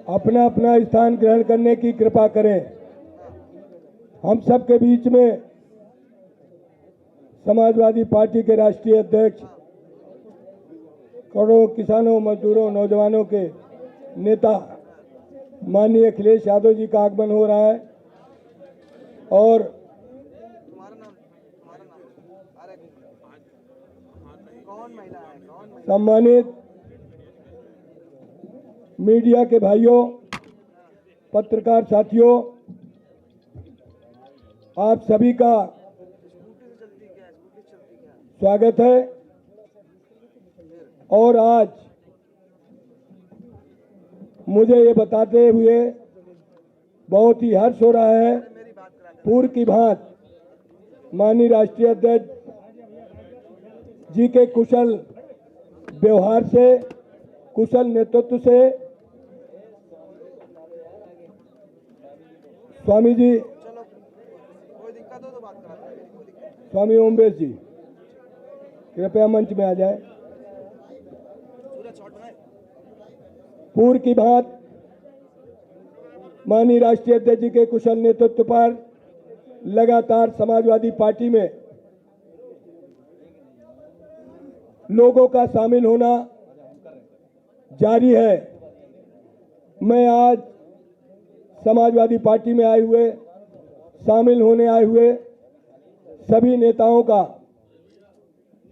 अपना अपना स्थान ग्रहण करने की कृपा करें। हम सब के बीच में समाजवादी पार्टी के राष्ट्रीय अध्यक्ष, करोड़ों किसानों, मजदूरों, नौजवानों के नेता माननीय अखिलेश यादव जी का आगमन हो रहा है और सम्मानित मीडिया के भाइयों, पत्रकार साथियों, आप सभी का स्वागत है। और आज मुझे ये बताते हुए बहुत ही हर्ष हो रहा है, पूर्व की भांति माननीय राष्ट्रीय अध्यक्ष जी के कुशल व्यवहार से, कुशल नेतृत्व से स्वामी जी, स्वामी ओमवेश जी कृपया मंच में आ जाए। पूर्व की भांति माननीय राष्ट्रीय अध्यक्ष जी के कुशल नेतृत्व पर लगातार समाजवादी पार्टी में लोगों का शामिल होना जारी है। मैं आज समाजवादी पार्टी में आए हुए, शामिल होने आए हुए सभी नेताओं का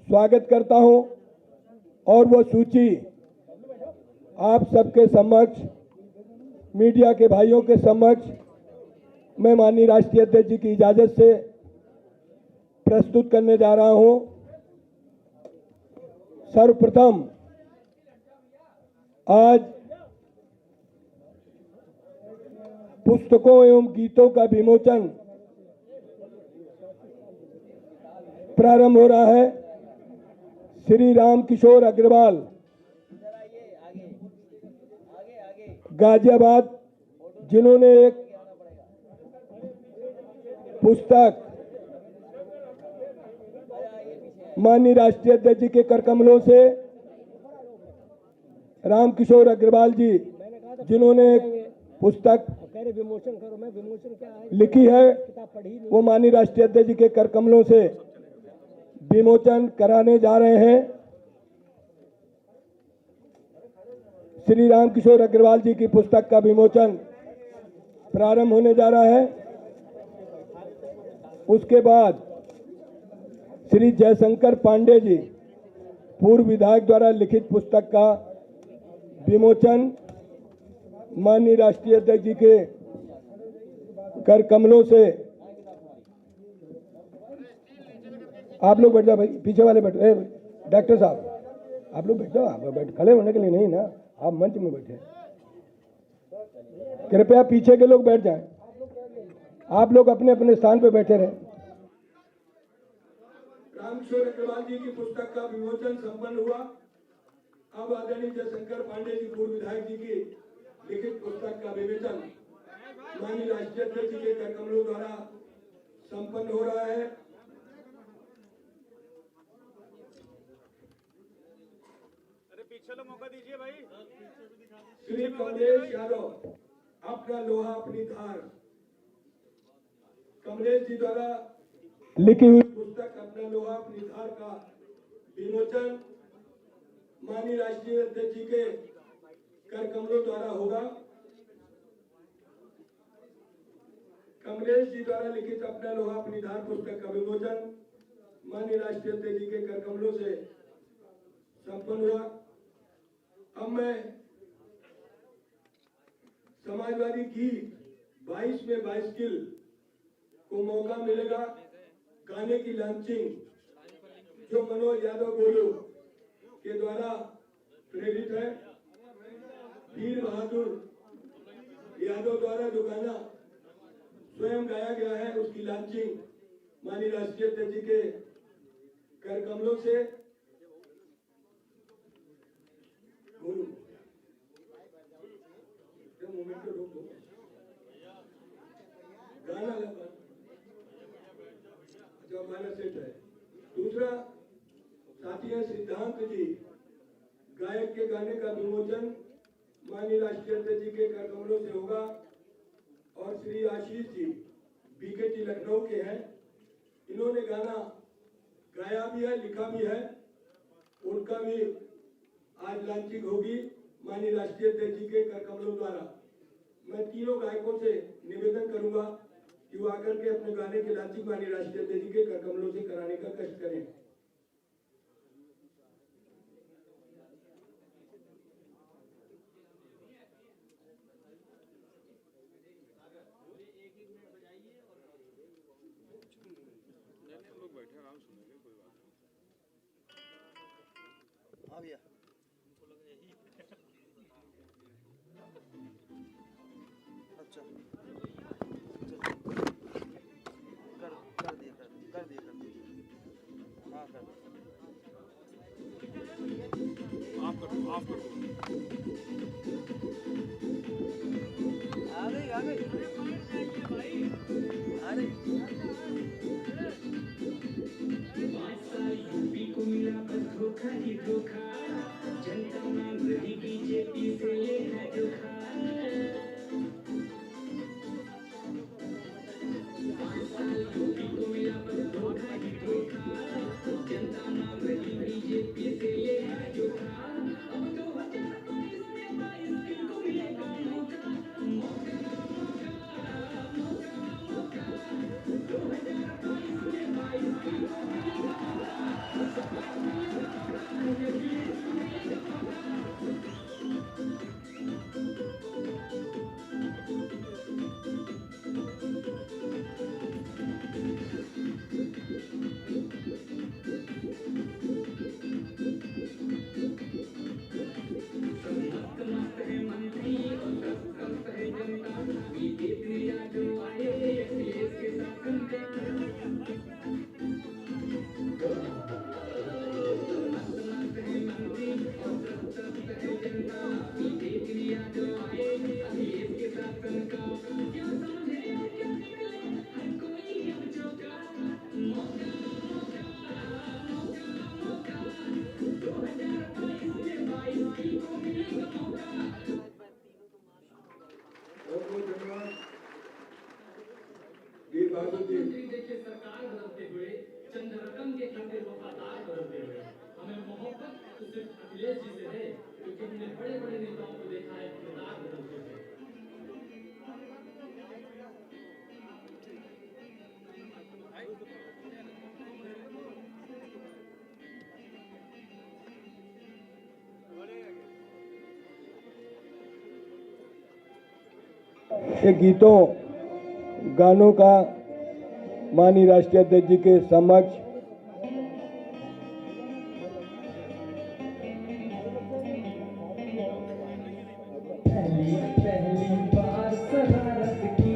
स्वागत करता हूं और वो सूची आप सबके समक्ष, मीडिया के भाइयों के समक्ष मैं माननीय राष्ट्रीय अध्यक्ष जी की इजाजत से प्रस्तुत करने जा रहा हूं। सर्वप्रथम आज पुस्तकों एवं गीतों का विमोचन प्रारंभ हो रहा है। श्री राम किशोर अग्रवाल, गाजियाबाद, जिन्होंने एक पुस्तक माननीय राष्ट्रीय अध्यक्ष जी के करकमलों से, राम किशोर अग्रवाल जी जिन्होंने एक पुस्तक लिखी है, वो माननीय राष्ट्रीय अध्यक्ष जी के करकमलों से विमोचन कराने जा रहे हैं। श्री राम किशोर अग्रवाल जी की पुस्तक का विमोचन प्रारंभ होने जा रहा है। उसके बाद श्री जयशंकर पांडे जी, पूर्व विधायक द्वारा लिखित पुस्तक का विमोचन माननीय राष्ट्रीय अध्यक्ष जी के कर कमलों से। आप लोग बैठ जाओ भाई, पीछे वाले बैठो। डॉक्टर साहब आप लोग बैठ जाओ, आप बैठ, खड़े होने के लिए नहीं ना, आप मंच में बैठे। कृपया पीछे के लोग बैठ जाएं, आप लोग अपने अपने स्थान पर बैठे रहें। रामकिशोर अग्रवाल जी की पुस्तक का विमोचन संपन्न हुआ। अब आदरणीय जयशंकर पांडे जी, पूर्व विधायक जी की लिखित पुस्तक का विमोचन माननीय राष्ट्रीय अध्यक्ष जी के करकमलों द्वारा संपन्न हो रहा है। अरे पीछे लो, मौका दीजिए भाई। श्री कमलेश यादव, अपना लोहा अपनी धार, कमलेश जी द्वारा लिखी हुई पुस्तक अपना लोहा अपनी धार का विमोचन माननीय राष्ट्रीय अध्यक्ष जी के करकमलों द्वारा होगा। कमलेश जी द्वारा लिखित अपना लोहा अपनी धार पुस्तक का विमोचन माननीय राष्ट्रीय अध्यक्ष जी के करकमलों से संपन्न हुआ। अब मैं समाजवादी गीत 22 में बाइसिकल को मौका मिलेगा गाने की लॉन्चिंग, जो मनोज यादव गोलू के द्वारा प्रेरित है। वीर बहादुर यादव द्वारा जो गाना स्वयं गाया गया है, उसकी लॉन्चिंग माननीय राष्ट्रीय अध्यक्ष जी के करकमलों से। गाना लगा जो हमारा सेट है। दूसरा साथी है सिद्धांत जी, गायक के गाने का विमोचन माननीय माननीय राष्ट्रीय अध्यक्ष जी के कर कमलों से होगा। और श्री आशीष जी बीकेटी लखनऊ के हैं, इन्होंने गाना गाया भी है, लिखा भी है, उनका भी आज लॉन्चिंग होगी माननीय राष्ट्रीय अध्यक्ष जी के कर कमलों द्वारा। मैं तीनों गायकों से निवेदन करूंगा कि वो आकर के अपने गाने की लॉन्चिंग माननीय राष्ट्रीय अध्यक्ष जी के कर कमलों से कराने का कष्ट करें। हाँ भैया अच्छा कर दिए हाँ कर आप कर दो आ गई आ रही यूपी को मिला बस धोखा ही धोखा, जनता मांग रही बीजेपी से ये है धोखा। 5 साल यूपी को मिला बस धोखा ही धोखा, जनता मांग रही बीजेपी से ये है धोखा। अब 2022 में 22 किनको मिलेगा मौका, मौका मौका मौका मौका। 2022 में 22 किनको मिलेगा मस्त है मंत्री और त्रस्त है जनता, बीजेपी ने आज आए अखिलेश के शासन का। मस्त है मंत्री और त्रस्त है जनता, बीजेपी ने आज आए अखिलेश के शासन का। क्या समझे और क्या निकले हर कोई अब चौंका, मौका मौका मौका मौका। 2022 में 22 किनको मिलेगा मौका। बहुत बहुत धन्यवाद वीर बहादुर जी। मंत्री देखिए सरकार बदलते हुए चंद रकम के खातिर वफादार बदलते हुए हमें मोहब्बत तो सिर्फ अखिलेश जी से है, क्योंकि हमने बड़े बड़े नेताओं को देखा है किरदार बदलते हुए। ये गीतों गानों का माननीय राष्ट्रीय अध्यक्ष जी के समक्ष पहली बार शरारत की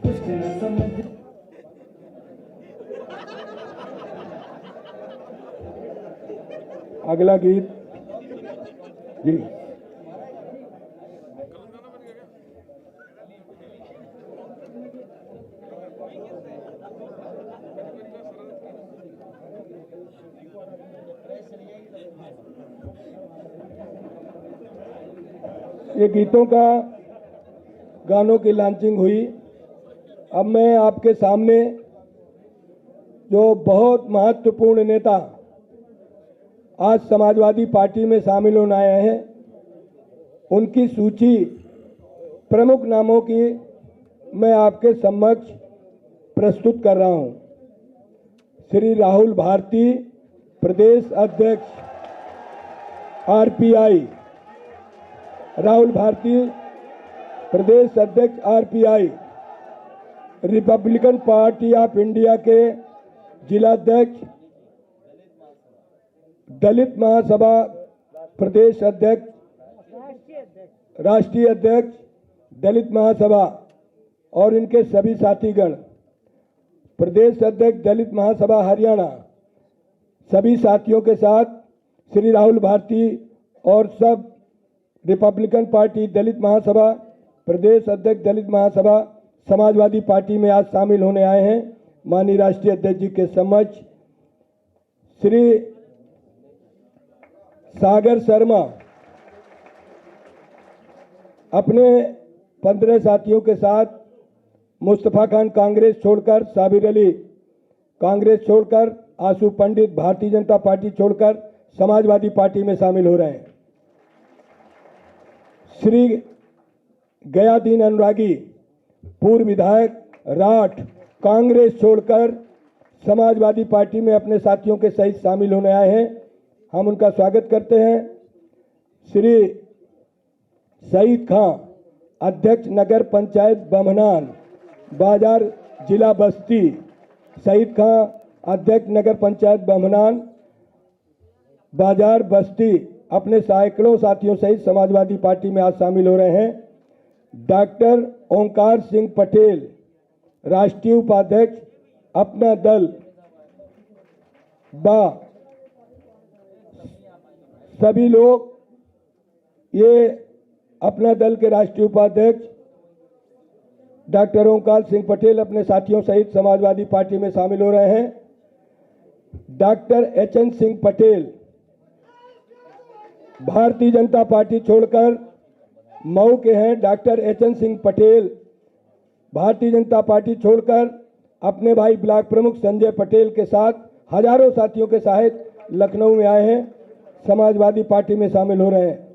कुछ न समझ। अगला गीत जी ये गीतों का गानों की लॉन्चिंग हुई। अब मैं आपके सामने जो बहुत महत्वपूर्ण नेता आज समाजवादी पार्टी में शामिल होने आए हैं, उनकी सूची प्रमुख नामों की मैं आपके समक्ष प्रस्तुत कर रहा हूं। श्री राहुल भारती, प्रदेश अध्यक्ष आरपीआई। राहुल भारती, प्रदेश अध्यक्ष RPI, Republican party of India के जिलाध्यक्ष, दलित महासभा प्रदेश अध्यक्ष, राष्ट्रीय अध्यक्ष दलित महासभा और इनके सभी साथीगण, प्रदेश अध्यक्ष दलित महासभा हरियाणा, सभी साथियों के साथ श्री राहुल भारती और सब रिपब्लिकन पार्टी दलित महासभा, प्रदेश अध्यक्ष दलित महासभा, समाजवादी पार्टी में आज शामिल होने आए हैं। माननीय राष्ट्रीय अध्यक्ष जी के समक्ष श्री सागर शर्मा, अपने 15 साथियों के साथ मुस्तफ़ा खान कांग्रेस छोड़कर, साबिर अली कांग्रेस छोड़कर, आशु पंडित भारतीय जनता पार्टी छोड़कर समाजवादी पार्टी में शामिल हो रहे हैं। श्री गयादीन अनुरागी पूर्व विधायक राठ कांग्रेस छोड़कर समाजवादी पार्टी में अपने साथियों के सहित शामिल होने आए हैं। हम उनका स्वागत करते हैं। श्री सईद खां अध्यक्ष नगर पंचायत बमनान बाजार जिला बस्ती, सईद खां अध्यक्ष नगर पंचायत बमनान बाजार बस्ती अपने सैकड़ों साथियों सहित समाजवादी पार्टी में आज शामिल हो रहे हैं। डॉक्टर ओंकार सिंह पटेल राष्ट्रीय उपाध्यक्ष अपना दल बा सभी लोग, ये अपना दल के राष्ट्रीय उपाध्यक्ष डॉक्टर ओंकार सिंह पटेल अपने साथियों सहित समाजवादी पार्टी में शामिल हो रहे हैं। Doctor HN Singh Patel Bharatiya Janata party छोड़कर मऊ के हैं। Doctor HN Singh Patel Bharatiya Janata party छोड़कर अपने भाई ब्लॉक प्रमुख संजय पटेल के साथ हजारों साथियों के सहित लखनऊ में आए हैं, समाजवादी पार्टी में शामिल हो रहे हैं।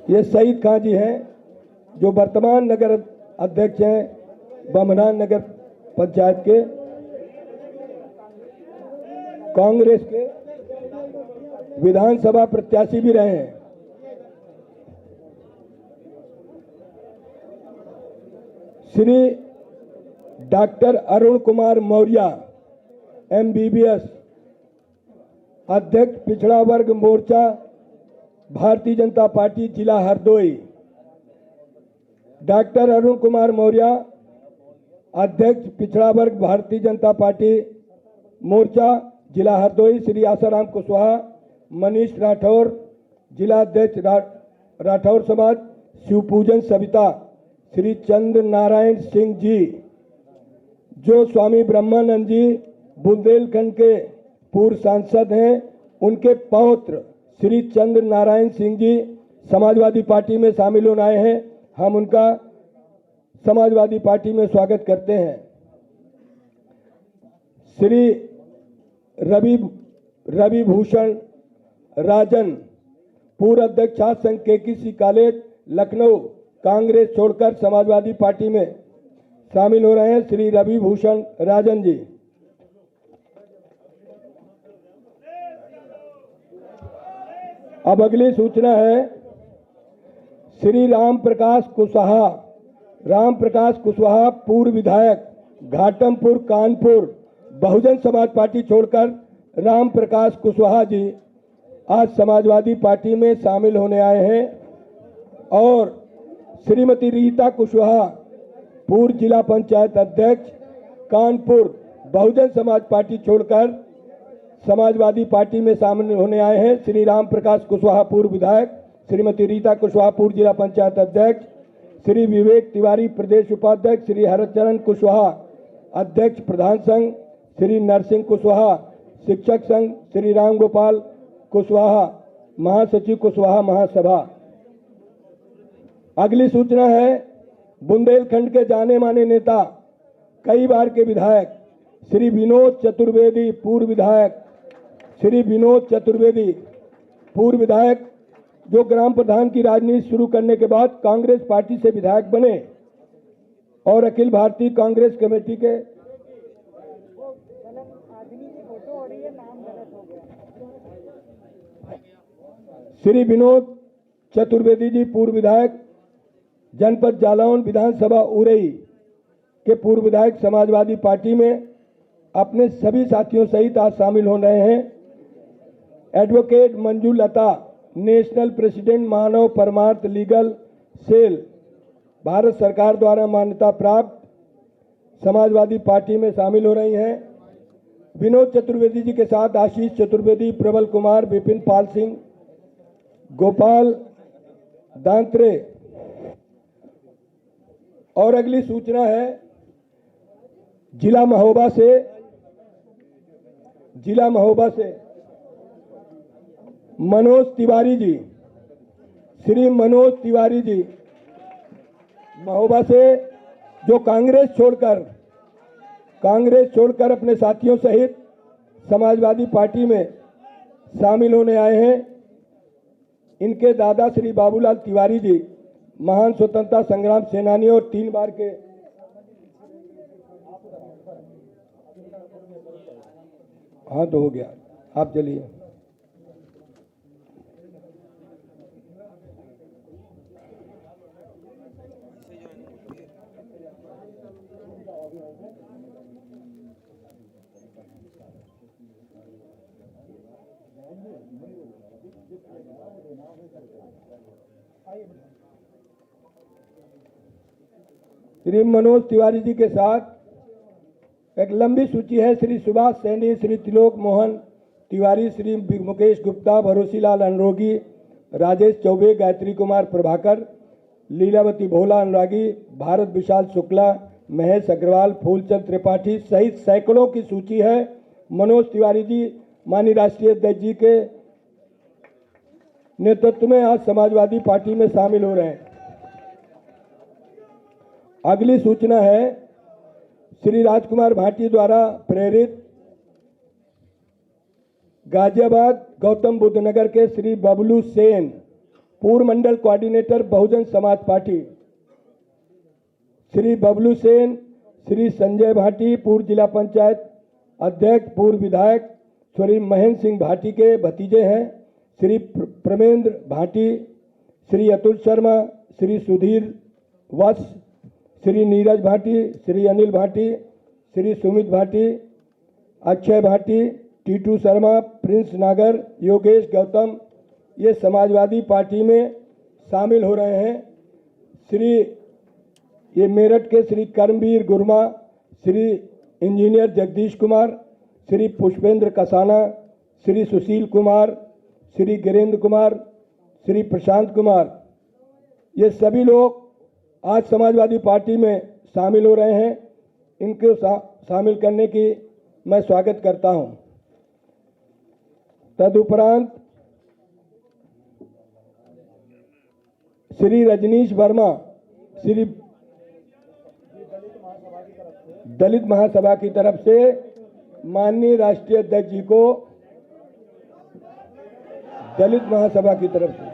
ये सईद खां जी हैं जो वर्तमान नगर अध्यक्ष हैं बमनान नगर पंचायत के, कांग्रेस के विधानसभा प्रत्याशी भी रहे हैं। श्री डॉक्टर अरुण कुमार मौर्य MBBS अध्यक्ष पिछड़ा वर्ग मोर्चा भारतीय जनता पार्टी जिला हरदोई। डॉक्टर अरुण कुमार मौर्य अध्यक्ष पिछड़ा वर्ग भारतीय जनता पार्टी मोर्चा जिला हरदोई। श्री आसाराम कुशवाहा मनीष राठौर जिला अध्यक्ष राठौर समाज शिवपूजन सविता। श्री चंद्र नारायण सिंह जी जो स्वामी ब्रह्मानंद जी बुंदेलखंड के पूर्व सांसद हैं, उनके पौत्र श्री चंद्र नारायण सिंह जी समाजवादी पार्टी में शामिल होने आए हैं। हम उनका समाजवादी पार्टी में स्वागत करते हैं। श्री रवि भूषण राजन पूर्व अध्यक्ष छात्र संघ KKC कॉलेज लखनऊ कांग्रेस छोड़कर समाजवादी पार्टी में शामिल हो रहे हैं। श्री रवि भूषण राजन जी। अब अगली सूचना है श्री राम प्रकाश कुशवाहा पूर्व विधायक घाटमपुर कानपुर बहुजन समाज पार्टी छोड़कर राम प्रकाश कुशवाहा जी आज समाजवादी पार्टी में शामिल होने आए हैं। और श्रीमती रीता कुशवाहा पूर्व जिला पंचायत अध्यक्ष कानपुर बहुजन समाज पार्टी छोड़कर समाजवादी पार्टी में शामिल होने आए हैं। श्री राम प्रकाश कुशवाहा पूर्व विधायक, श्रीमती रीता कुशवाहा पूर्व जिला पंचायत अध्यक्ष, श्री विवेक तिवारी प्रदेश उपाध्यक्ष, श्री हरचरण कुशवाहा अध्यक्ष प्रधान संघ, श्री नरसिंह कुशवाहा शिक्षक संघ, श्री राम गोपाल कुशवाहा महासचिव कुशवाहा महासभा। अगली सूचना है बुंदेलखंड के जाने माने नेता कई बार के विधायक श्री विनोद चतुर्वेदी पूर्व विधायक, श्री विनोद चतुर्वेदी पूर्व विधायक जो ग्राम प्रधान की राजनीति शुरू करने के बाद कांग्रेस पार्टी से विधायक बने और अखिल भारतीय कांग्रेस कमेटी के श्री विनोद चतुर्वेदी जी पूर्व विधायक जनपद जालौन विधानसभा उरई के पूर्व विधायक समाजवादी पार्टी में अपने सभी साथियों सहित आज शामिल हो रहे हैं। एडवोकेट मंजू लता नेशनल प्रेसिडेंट मानव परमार्थ लीगल सेल भारत सरकार द्वारा मान्यता प्राप्त समाजवादी पार्टी में शामिल हो रही हैं। विनोद चतुर्वेदी जी के साथ आशीष चतुर्वेदी, प्रबल कुमार, विपिन पाल सिंह, गोपाल दांत्रे। और अगली सूचना है जिला महोबा से मनोज तिवारी जी, श्री मनोज तिवारी जी महोबा से, जो कांग्रेस छोड़कर अपने साथियों सहित समाजवादी पार्टी में शामिल होने आए हैं। इनके दादा श्री बाबूलाल तिवारी जी महान स्वतंत्रता संग्राम सेनानी और 3 बार के हाँ तो हो गया, आप चलिए। श्री मनोज तिवारी जी के साथ एक लंबी सूची है। श्री सुभाष सैनी, श्री त्रिलोक मोहन तिवारी, श्री मुकेश गुप्ता, भरोसीलाल अनुरोगी, राजेश चौबे, गायत्री कुमार प्रभाकर, लीलावती भोला अनुरागी, भारत विशाल शुक्ला, महेश अग्रवाल, फूलचंद त्रिपाठी सहित सैकड़ों की सूची है। मनोज तिवारी जी माननीय राष्ट्रीय अध्यक्ष जी के नेतृत्व में आज समाजवादी पार्टी में शामिल हो रहे हैं। अगली सूचना है श्री राजकुमार भाटी द्वारा प्रेरित गाजियाबाद गौतम बुद्ध नगर के श्री बबलू सेन, पूर्व मंडल कोऑर्डिनेटर बहुजन समाज पार्टी, श्री बबलू सेन, श्री संजय भाटी, पूर्व जिला पंचायत अध्यक्ष, पूर्व विधायक श्री महेंद्र सिंह भाटी के भतीजे हैं। श्री प्रमेंद्र भाटी, श्री अतुल शर्मा, श्री सुधीर वत्स, श्री नीरज भाटी, श्री अनिल भाटी, श्री सुमित भाटी, अक्षय भाटी, टीटू शर्मा, प्रिंस नागर, योगेश गौतम ये समाजवादी पार्टी में शामिल हो रहे हैं। ये मेरठ के श्री कर्मवीर गुरमा, श्री इंजीनियर जगदीश कुमार, श्री पुष्पेंद्र कसाना, श्री सुशील कुमार, श्री गिरेंद्र कुमार, श्री प्रशांत कुमार, ये सभी लोग आज समाजवादी पार्टी में शामिल हो रहे हैं। इनको शामिल करने की मैं स्वागत करता हूं। तदुपरांत श्री रजनीश वर्मा, श्री दलित महासभा की तरफ से माननीय राष्ट्रीय अध्यक्ष जी को दलित महासभा की तरफ से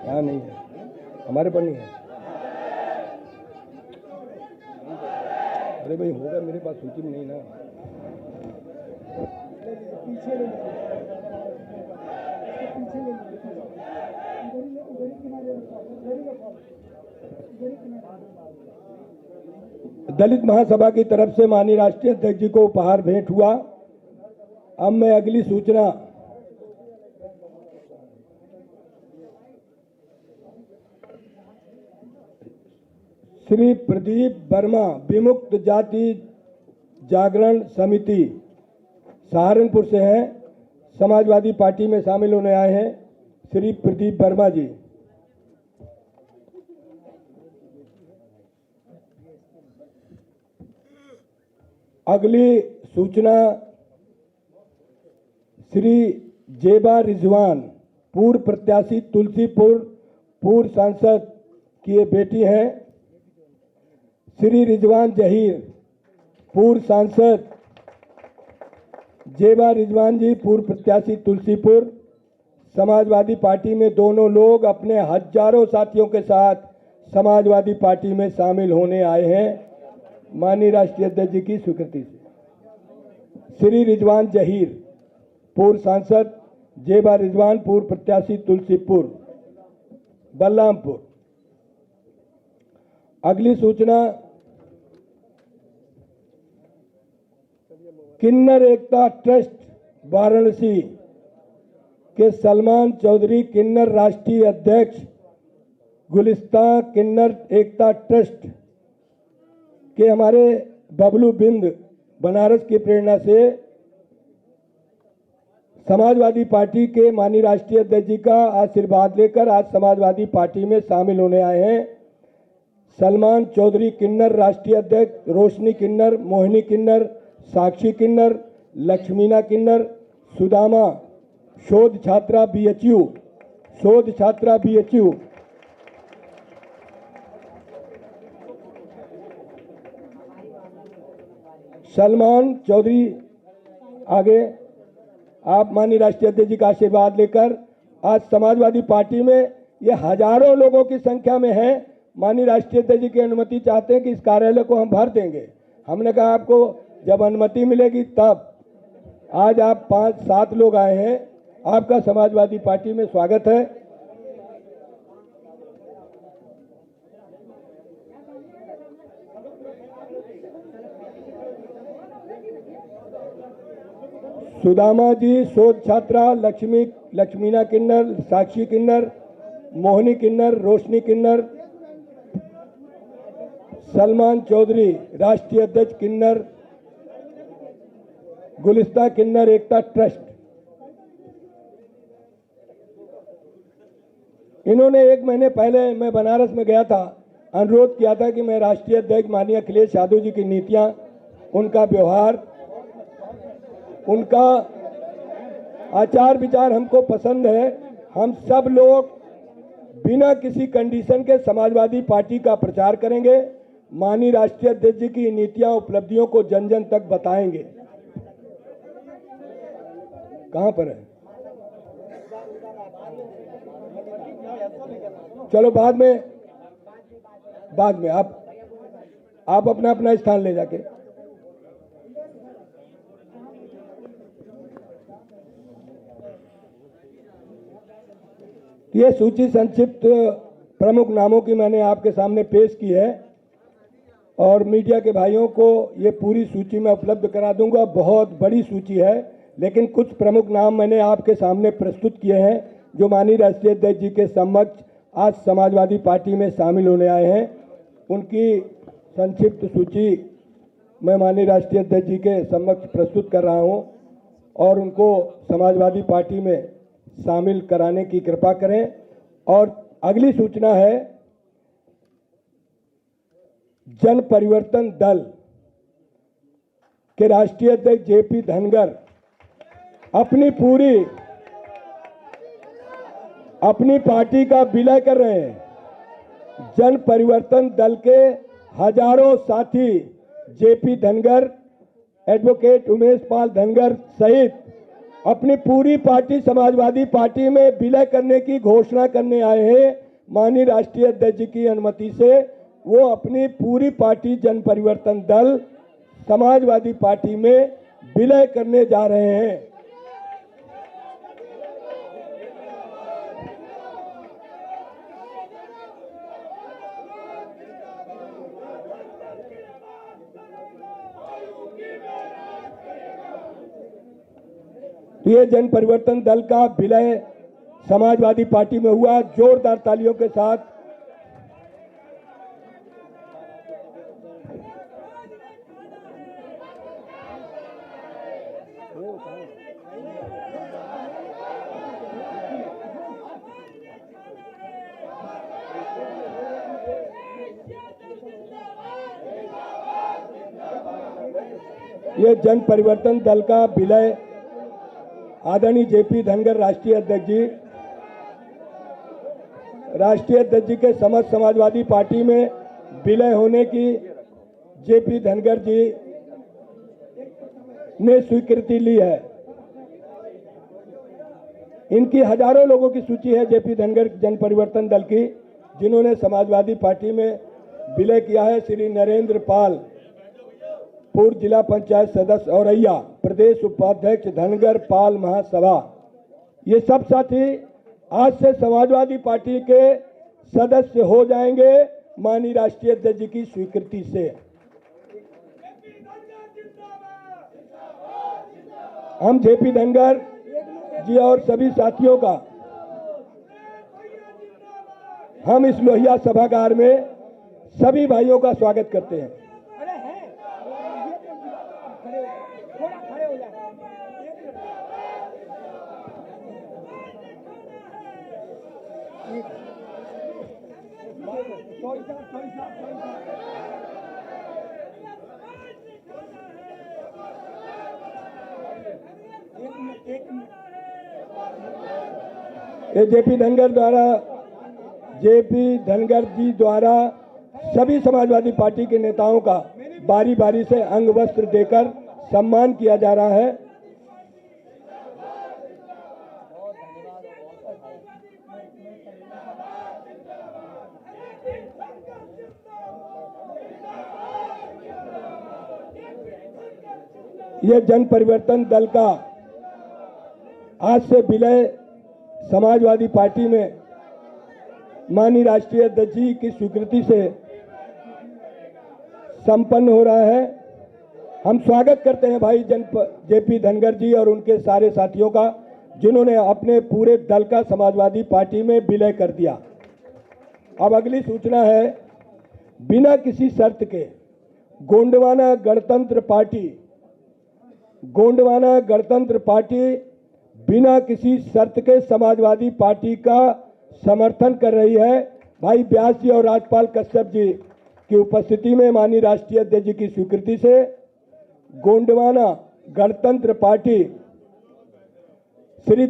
हाँ नहीं है, हमारे पर नहीं है। अरे भाई होगा, मेरे पास सूची में नहीं ना। दलित महासभा की तरफ से माननीय राष्ट्रीय अध्यक्ष जी को उपहार भेंट हुआ। अब मैं अगली सूचना श्री प्रदीप वर्मा, विमुक्त जाति जागरण समिति सहारनपुर से हैं, समाजवादी पार्टी में शामिल होने आए हैं। श्री प्रदीप वर्मा जी। अगली सूचना श्री जेबा रिजवान, पूर्व प्रत्याशी तुलसीपुर, पूर्व सांसद की ये बेटी हैं। श्री रिजवान जहीर, पूर्व सांसद जेबा रिजवान जी, पूर्व प्रत्याशी तुलसीपुर, समाजवादी पार्टी में दोनों लोग अपने हजारों साथियों के साथ समाजवादी पार्टी में शामिल होने आए हैं माननीय राष्ट्रीय अध्यक्ष जी की स्वीकृति से। श्री रिजवान जहीर, पूर्व सांसद, जेबा रिजवान, पूर्व प्रत्याशी तुलसीपुर बलरामपुर। अगली सूचना किन्नर एकता ट्रस्ट वाराणसी कि सलमान चौधरी किन्नर राष्ट्रीय अध्यक्ष गुलिस्तान किन्नर एकता ट्रस्ट के हमारे बबलू बिंद बनारस की प्रेरणा से समाजवादी पार्टी के माननीय राष्ट्रीय अध्यक्ष जी का आशीर्वाद लेकर आज समाजवादी पार्टी में शामिल होने आए हैं। सलमान चौधरी किन्नर राष्ट्रीय अध्यक्ष, रोशनी किन्नर, मोहिनी किन्नर, साक्षी किन्नर, लक्ष्मीना किन्नर, सुदामा शोध छात्रा BHU, सलमान चौधरी आगे आप माननीय राष्ट्रीय अध्यक्ष जी का आशीर्वाद लेकर आज समाजवादी पार्टी में ये हजारों लोगों की संख्या में है। माननीय राष्ट्रीय अध्यक्ष जी की अनुमति चाहते हैं कि इस कार्यालय को हम भर देंगे। हमने कहा आपको जब अनुमति मिलेगी तब। आज आप 5-7 लोग आए हैं, आपका समाजवादी पार्टी में स्वागत है। सुदामा जी शोध छात्रा, लक्ष्मीना किन्नर, साक्षी किन्नर, मोहिनी किन्नर, रोशनी किन्नर, सलमान चौधरी राष्ट्रीय अध्यक्ष किन्नर गुलिस्तान किन्नर एकता ट्रस्ट। इन्होंने 1 महीने पहले मैं बनारस में गया था, अनुरोध किया था कि मैं राष्ट्रीय अध्यक्ष माननीय अखिलेश यादव जी की नीतियां, उनका व्यवहार, उनका आचार विचार हमको पसंद है। हम सब लोग बिना किसी कंडीशन के समाजवादी पार्टी का प्रचार करेंगे। माननीय राष्ट्रीय अध्यक्ष जी की नीतियां, उपलब्धियों को जन जन तक बताएंगे। कहां पर है? चलो बाद में आप अपना अपना स्थान ले जाके। ये सूची संक्षिप्त प्रमुख नामों की मैंने आपके सामने पेश की है और मीडिया के भाइयों को ये पूरी सूची मैं उपलब्ध करा दूंगा। बहुत बड़ी सूची है, लेकिन कुछ प्रमुख नाम मैंने आपके सामने प्रस्तुत किए हैं जो माननीय राष्ट्रीय अध्यक्ष जी के समक्ष आज समाजवादी पार्टी में शामिल होने आए हैं। उनकी संक्षिप्त सूची मैं माननीय राष्ट्रीय अध्यक्ष जी के समक्ष प्रस्तुत कर रहा हूं और उनको समाजवादी पार्टी में शामिल कराने की कृपा करें। और अगली सूचना है, जन परिवर्तन दल के राष्ट्रीय अध्यक्ष JP धनगर अपनी पार्टी का विलय कर रहे हैं। जन परिवर्तन दल के हजारों साथी JP धनगर, एडवोकेट उमेश पाल धनगर सहित अपनी पूरी पार्टी समाजवादी पार्टी में विलय करने की घोषणा करने आए हैं। माननीय राष्ट्रीय अध्यक्ष जी की अनुमति से वो अपनी पूरी पार्टी जन परिवर्तन दल समाजवादी पार्टी में विलय करने जा रहे हैं। ये जन परिवर्तन दल का विलय समाजवादी पार्टी में हुआ। जोरदार तालियों के साथ ये जन परिवर्तन दल का विलय आदरणीय JP धनगर राष्ट्रीय अध्यक्ष जी के समस्त समाजवादी पार्टी में विलय होने की JP धनगर जी ने स्वीकृति ली है। इनकी हजारों लोगों की सूची है JP धनगर जन परिवर्तन दल की, जिन्होंने समाजवादी पार्टी में विलय किया है। श्री नरेंद्र पाल, पूर्व जिला पंचायत सदस्य औरैया, प्रदेश उपाध्यक्ष धनगर पाल महासभा। ये सब साथी आज से समाजवादी पार्टी के सदस्य हो जाएंगे माननीय राष्ट्रीय अध्यक्ष जी की स्वीकृति से। हम JP धनगर जी और सभी साथियों का हम इस लोहिया सभागार में सभी भाइयों का स्वागत करते हैं। ये जेपी धनगर जी द्वारा सभी समाजवादी पार्टी के नेताओं का बारी बारी से अंग वस्त्र देकर सम्मान किया जा रहा है। यह जन परिवर्तन दल का आज से विलय समाजवादी पार्टी में माननीय राष्ट्रीय अध्यक्ष जी की स्वीकृति से संपन्न हो रहा है। हम स्वागत करते हैं भाई जेपी धनगर जी और उनके सारे साथियों का, जिन्होंने अपने पूरे दल का समाजवादी पार्टी में विलय कर दिया। अब अगली सूचना है, बिना किसी शर्त के गोंडवाना गणतंत्र पार्टी बिना किसी शर्त के समाजवादी पार्टी का समर्थन कर रही है। भाई व्यास जी और राजपाल कश्यप जी की उपस्थिति में माननीय राष्ट्रीय अध्यक्ष जी की स्वीकृति से गोंडवाना गणतंत्र पार्टी श्री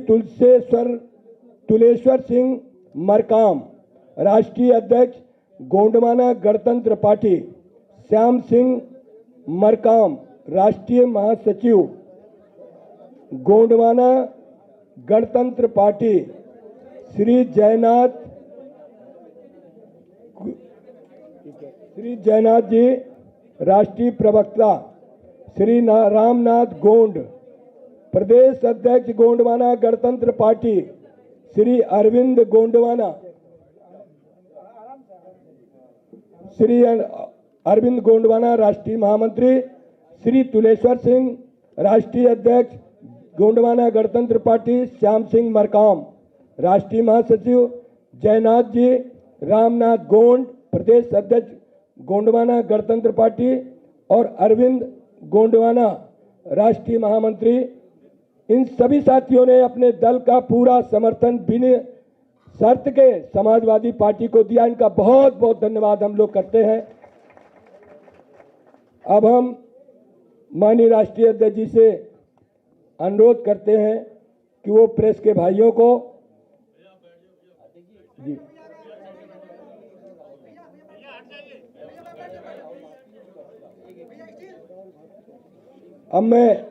तुलेश्वर सिंह मरकाम राष्ट्रीय अध्यक्ष, गोंडवाना गणतंत्र पार्टी श्याम सिंह मरकाम राष्ट्रीय महासचिव, गोंडवाना गणतंत्र पार्टी श्री जयनाथ जी राष्ट्रीय प्रवक्ता, श्री रामनाथ गोंड प्रदेश अध्यक्ष, गोंडवाना गणतंत्र पार्टी श्री अरविंद गोंडवाना राष्ट्रीय महामंत्री, श्री तुलेश्वर सिंह राष्ट्रीय अध्यक्ष, गोंडवाना गणतंत्र पार्टी श्याम सिंह मरकाम राष्ट्रीय महासचिव, जयनाथ जी रामनाथ गोंड प्रदेश अध्यक्ष, गोंडवाना गणतंत्र पार्टी और अरविंद गोंडवाना राष्ट्रीय महामंत्री, इन सभी साथियों ने अपने दल का पूरा समर्थन बिना शर्त के समाजवादी पार्टी को दिया। इनका बहुत बहुत धन्यवाद हम लोग करते हैं। अब हम माननीय राष्ट्रीय अध्यक्ष जी से अनुरोध करते हैं कि वो प्रेस के भाइयों को जी अब मैं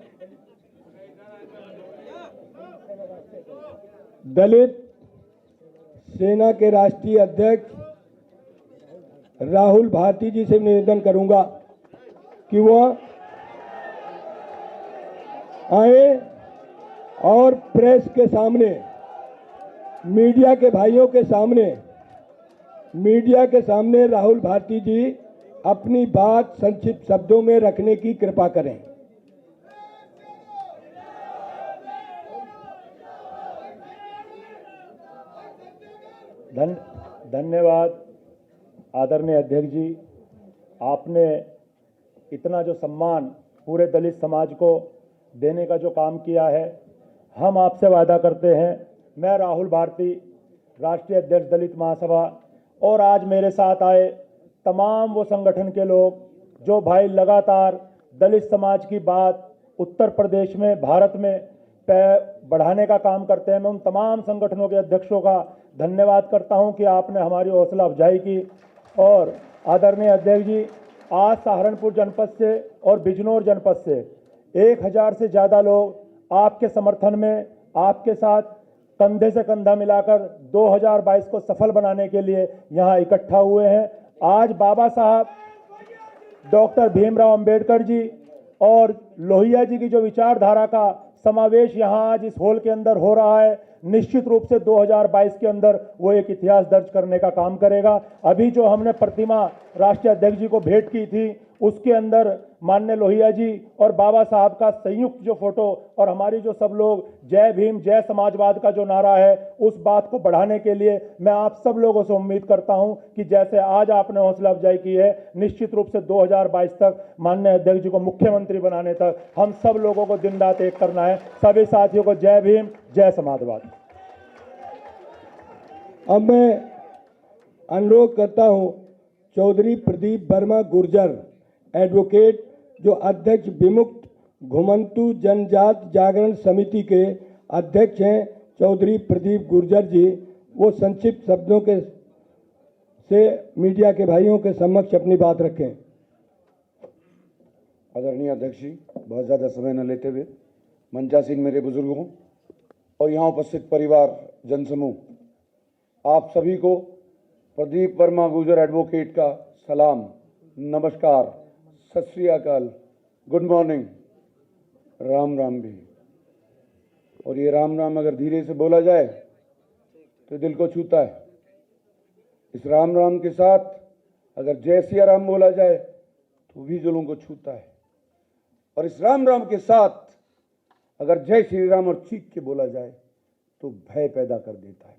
दलित सेना के राष्ट्रीय अध्यक्ष राहुल भारती जी से निवेदन करूंगा कि वह आए और प्रेस के सामने, मीडिया के भाइयों के सामने राहुल भारती जी अपनी बात संक्षिप्त शब्दों में रखने की कृपा करें। धन्यवाद आदरणीय अध्यक्ष जी, आपने इतना जो सम्मान पूरे दलित समाज को देने का जो काम किया है, हम आपसे वादा करते हैं। मैं राहुल भारती, राष्ट्रीय अध्यक्ष दलित महासभा, और आज मेरे साथ आए तमाम वो संगठन के लोग जो भाई लगातार दलित समाज की बात उत्तर प्रदेश में, भारत में बढ़ाने का काम करते हैं। मैं उन तमाम संगठनों के अध्यक्षों का धन्यवाद करता हूं कि आपने हमारी हौसला अफजाई की। और आदरणीय अध्यक्ष जी, आज सहारनपुर जनपद से और बिजनौर जनपद से 1000 से ज़्यादा लोग आपके समर्थन में, आपके साथ कंधे से कंधा मिलाकर 2022 को सफल बनाने के लिए यहाँ इकट्ठा हुए हैं। आज बाबा साहब डॉक्टर भीमराव अंबेडकर जी और लोहिया जी की जो विचारधारा का समावेश यहाँ आज इस हॉल के अंदर हो रहा है, निश्चित रूप से 2022 के अंदर वो एक इतिहास दर्ज करने का काम करेगा। अभी जो हमने प्रतिमा राष्ट्रीय अध्यक्ष जी को भेंट की थी, उसके अंदर माननीय लोहिया जी और बाबा साहब का संयुक्त जो फोटो और हमारी जो सब लोग जय भीम जय समाजवाद का जो नारा है, उस बात को बढ़ाने के लिए मैं आप सब लोगों से उम्मीद करता हूं कि जैसे आज आपने हौसला अफजाई की है, निश्चित रूप से 2022 तक माननीय अध्यक्ष जी को मुख्यमंत्री बनाने तक हम सब लोगों को दिन रात एक करना है। सभी साथियों को जय भीम जय समाजवाद। अब मैं अनुरोध करता हूं चौधरी प्रदीप वर्मा गुर्जर एडवोकेट, जो अध्यक्ष विमुक्त घुमंतु जनजात जागरण समिति के अध्यक्ष हैं, चौधरी प्रदीप गुर्जर जी, वो संक्षिप्त शब्दों के से मीडिया के भाइयों के समक्ष अपनी बात रखें। आदरणीय अध्यक्ष जी, बहुत ज़्यादा समय न लेते हुए मंचासीन मेरे बुजुर्गों और यहाँ उपस्थित परिवार जनसमूह, आप सभी को प्रदीप वर्मा गुर्जर एडवोकेट का सलाम, नमस्कार, सत श्री अकाल, गुड मॉर्निंग, राम राम भी। और ये राम राम अगर धीरे से बोला जाए तो दिल को छूता है। इस राम राम के साथ अगर जय सिया राम बोला जाए तो भी दिलों को छूता है। और इस राम राम के साथ अगर जय श्री राम और चीख के बोला जाए तो भय पैदा कर देता है।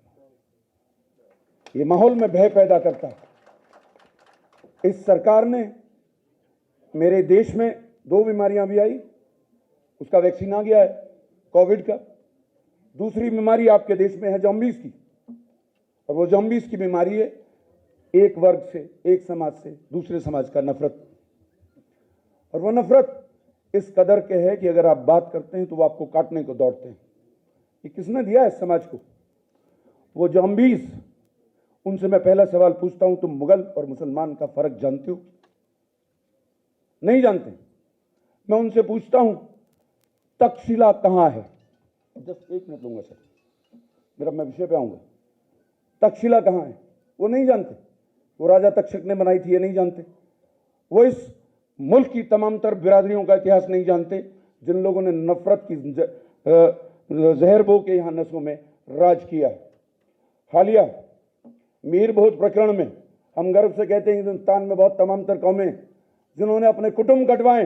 ये माहौल में भय पैदा करता है। इस सरकार ने मेरे देश में 2 बीमारियां भी आई, उसका वैक्सीन आ गया है कोविड का। दूसरी बीमारी आपके देश में है जॉम्बीज की, और वो जॉम्बीज की बीमारी है एक वर्ग से, एक समाज से दूसरे समाज का नफरत। और वो नफरत इस कदर के है कि अगर आप बात करते हैं तो वो आपको काटने को दौड़ते हैं। ये किसने दिया है इस समाज को? वो जॉम्बीज। उनसे मैं पहला सवाल पूछता हूं, तुम मुगल और मुसलमान का फर्क जानते हो? नहीं जानते। मैं उनसे पूछता हूं, तक्षशिला कहां है? जस्ट 1 मिनट लूंगा सर, मेरा मैं विषय पे आऊंगा। तक्षशिला कहां है? वो नहीं जानते। वो राजा तक्षक ने बनाई थी, ये नहीं जानते। वो इस मुल्क की तमाम तर बिरादरियों का इतिहास नहीं जानते, जिन लोगों ने नफरत की जहर बो के यहां नसों में राज किया है। हालिया मीर बहुत प्रकरण में हम गर्व से कहते हैं हिंदुस्तान में बहुत तमाम तर कौमें जिन्होंने अपने कुटुंब कटवाए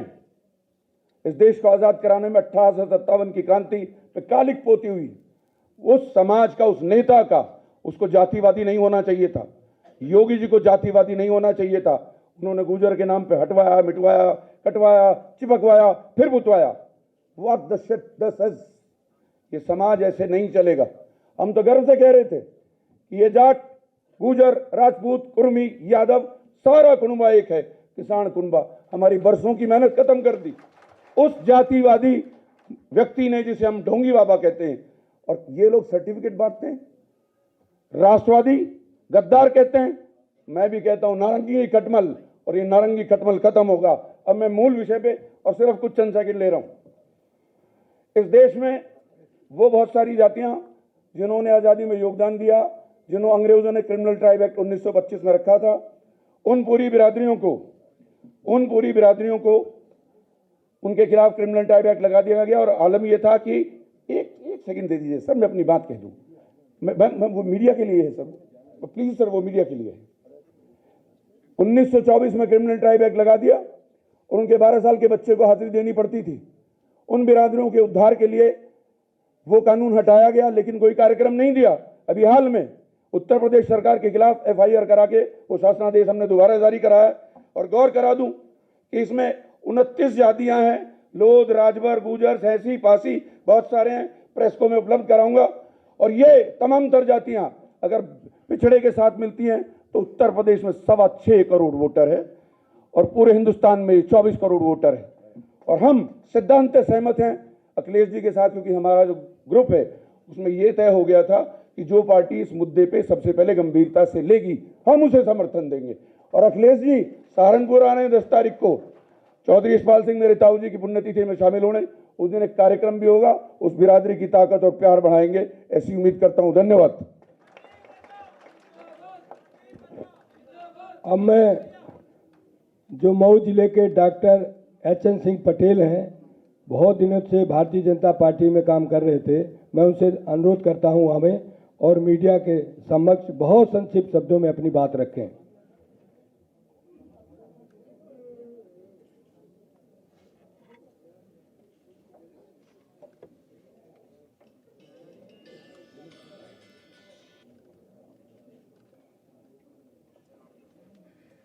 इस देश को आज़ाद कराने में 1857 की क्रांति पे कालिक पोती हुई। उस समाज का, उस नेता का, उसको जातिवादी नहीं होना चाहिए था। योगी जी को जातिवादी नहीं होना चाहिए था। उन्होंने गुर्जर के नाम पे हटवाया, मिटवाया, कटवाया, चिपकवाया, फिर बुतवाया। व्हाट द शिट द सज। ये समाज ऐसे नहीं चलेगा। हम तो गर्व से कह रहे थे कि ये जाट, गुर्जर, राजपूत, कुर्मी, यादव सारा कुनबा एक है, किसान कुनबा। हमारी बरसों की मेहनत खत्म कर दी उस जातिवादी व्यक्ति ने, जिसे हम ढोंगी बाबा कहते हैं। और ये लोग सर्टिफिकेट बांटते हैं, राष्ट्रवादी, गद्दार कहते हैं। मैं भी कहता हूं नारंगी खटमल, और ये नारंगी खटमल खत्म होगा। अब मैं मूल विषय पे और सिर्फ कुछ चंद सेकंड ले रहा हूं। इस देश में वो बहुत सारी जातियां जिन्होंने आजादी में योगदान दिया, जिन्होंने अंग्रेजों ने क्रिमिनल ट्राइब एक्ट 1925 में रखा था, उन पूरी बिरादरियों को उनके खिलाफ क्रिमिनल ट्राइब एक्ट लगा दिया गया। और आलम यह था कि एक सेकंड दे दीजिए सर, मैं अपनी बात कह दूं। मैं वो मीडिया के लिए है सर, प्लीज सर, वो मीडिया के लिए है। 1924 में क्रिमिनल ट्राइब एक्ट लगा दिया और उनके 12 साल के बच्चे को हाजिरी देनी पड़ती थी। उन बिरादरियों के उद्धार के लिए वो कानून हटाया गया, लेकिन कोई कार्यक्रम नहीं दिया। अभी हाल में उत्तर प्रदेश सरकार के खिलाफ FIR करा के वो शासनादेश हमने दोबारा जारी कराया। और गौर करा दूं कि इसमें 29 जातियां हैं, लोध, राजभर, गुर्जर, सहसी, पासी, बहुत सारे हैं। प्रेस को मैं उपलब्ध कराऊंगा। और ये तमाम तर जातियां अगर पिछड़े के साथ मिलती हैं तो उत्तर प्रदेश में 6.25 करोड़ वोटर है और पूरे हिंदुस्तान में 24 करोड़ वोटर है। और हम सिद्धांत सहमत हैं अखिलेश जी के साथ, क्योंकि हमारा जो ग्रुप है उसमें यह तय हो गया था कि जो पार्टी इस मुद्दे पे सबसे पहले गंभीरता से लेगी हम उसे समर्थन देंगे। और अखिलेश जी सहारनपुर आ रहे हैं 10 तारीख को, चौधरी यशपाल सिंह मेरे ताऊ जी की पुण्यतिथि में शामिल होने। उस दिन एक कार्यक्रम भी होगा, उस बिरादरी की ताकत और प्यार बढ़ाएंगे, ऐसी उम्मीद करता हूं। धन्यवाद। अब मैं जो मऊ जिले के डॉक्टर HN सिंह पटेल हैं, बहुत दिनों से भारतीय जनता पार्टी में काम कर रहे थे, मैं उनसे अनुरोध करता हूं हमें और मीडिया के समक्ष बहुत संक्षिप्त शब्दों में अपनी बात रखें।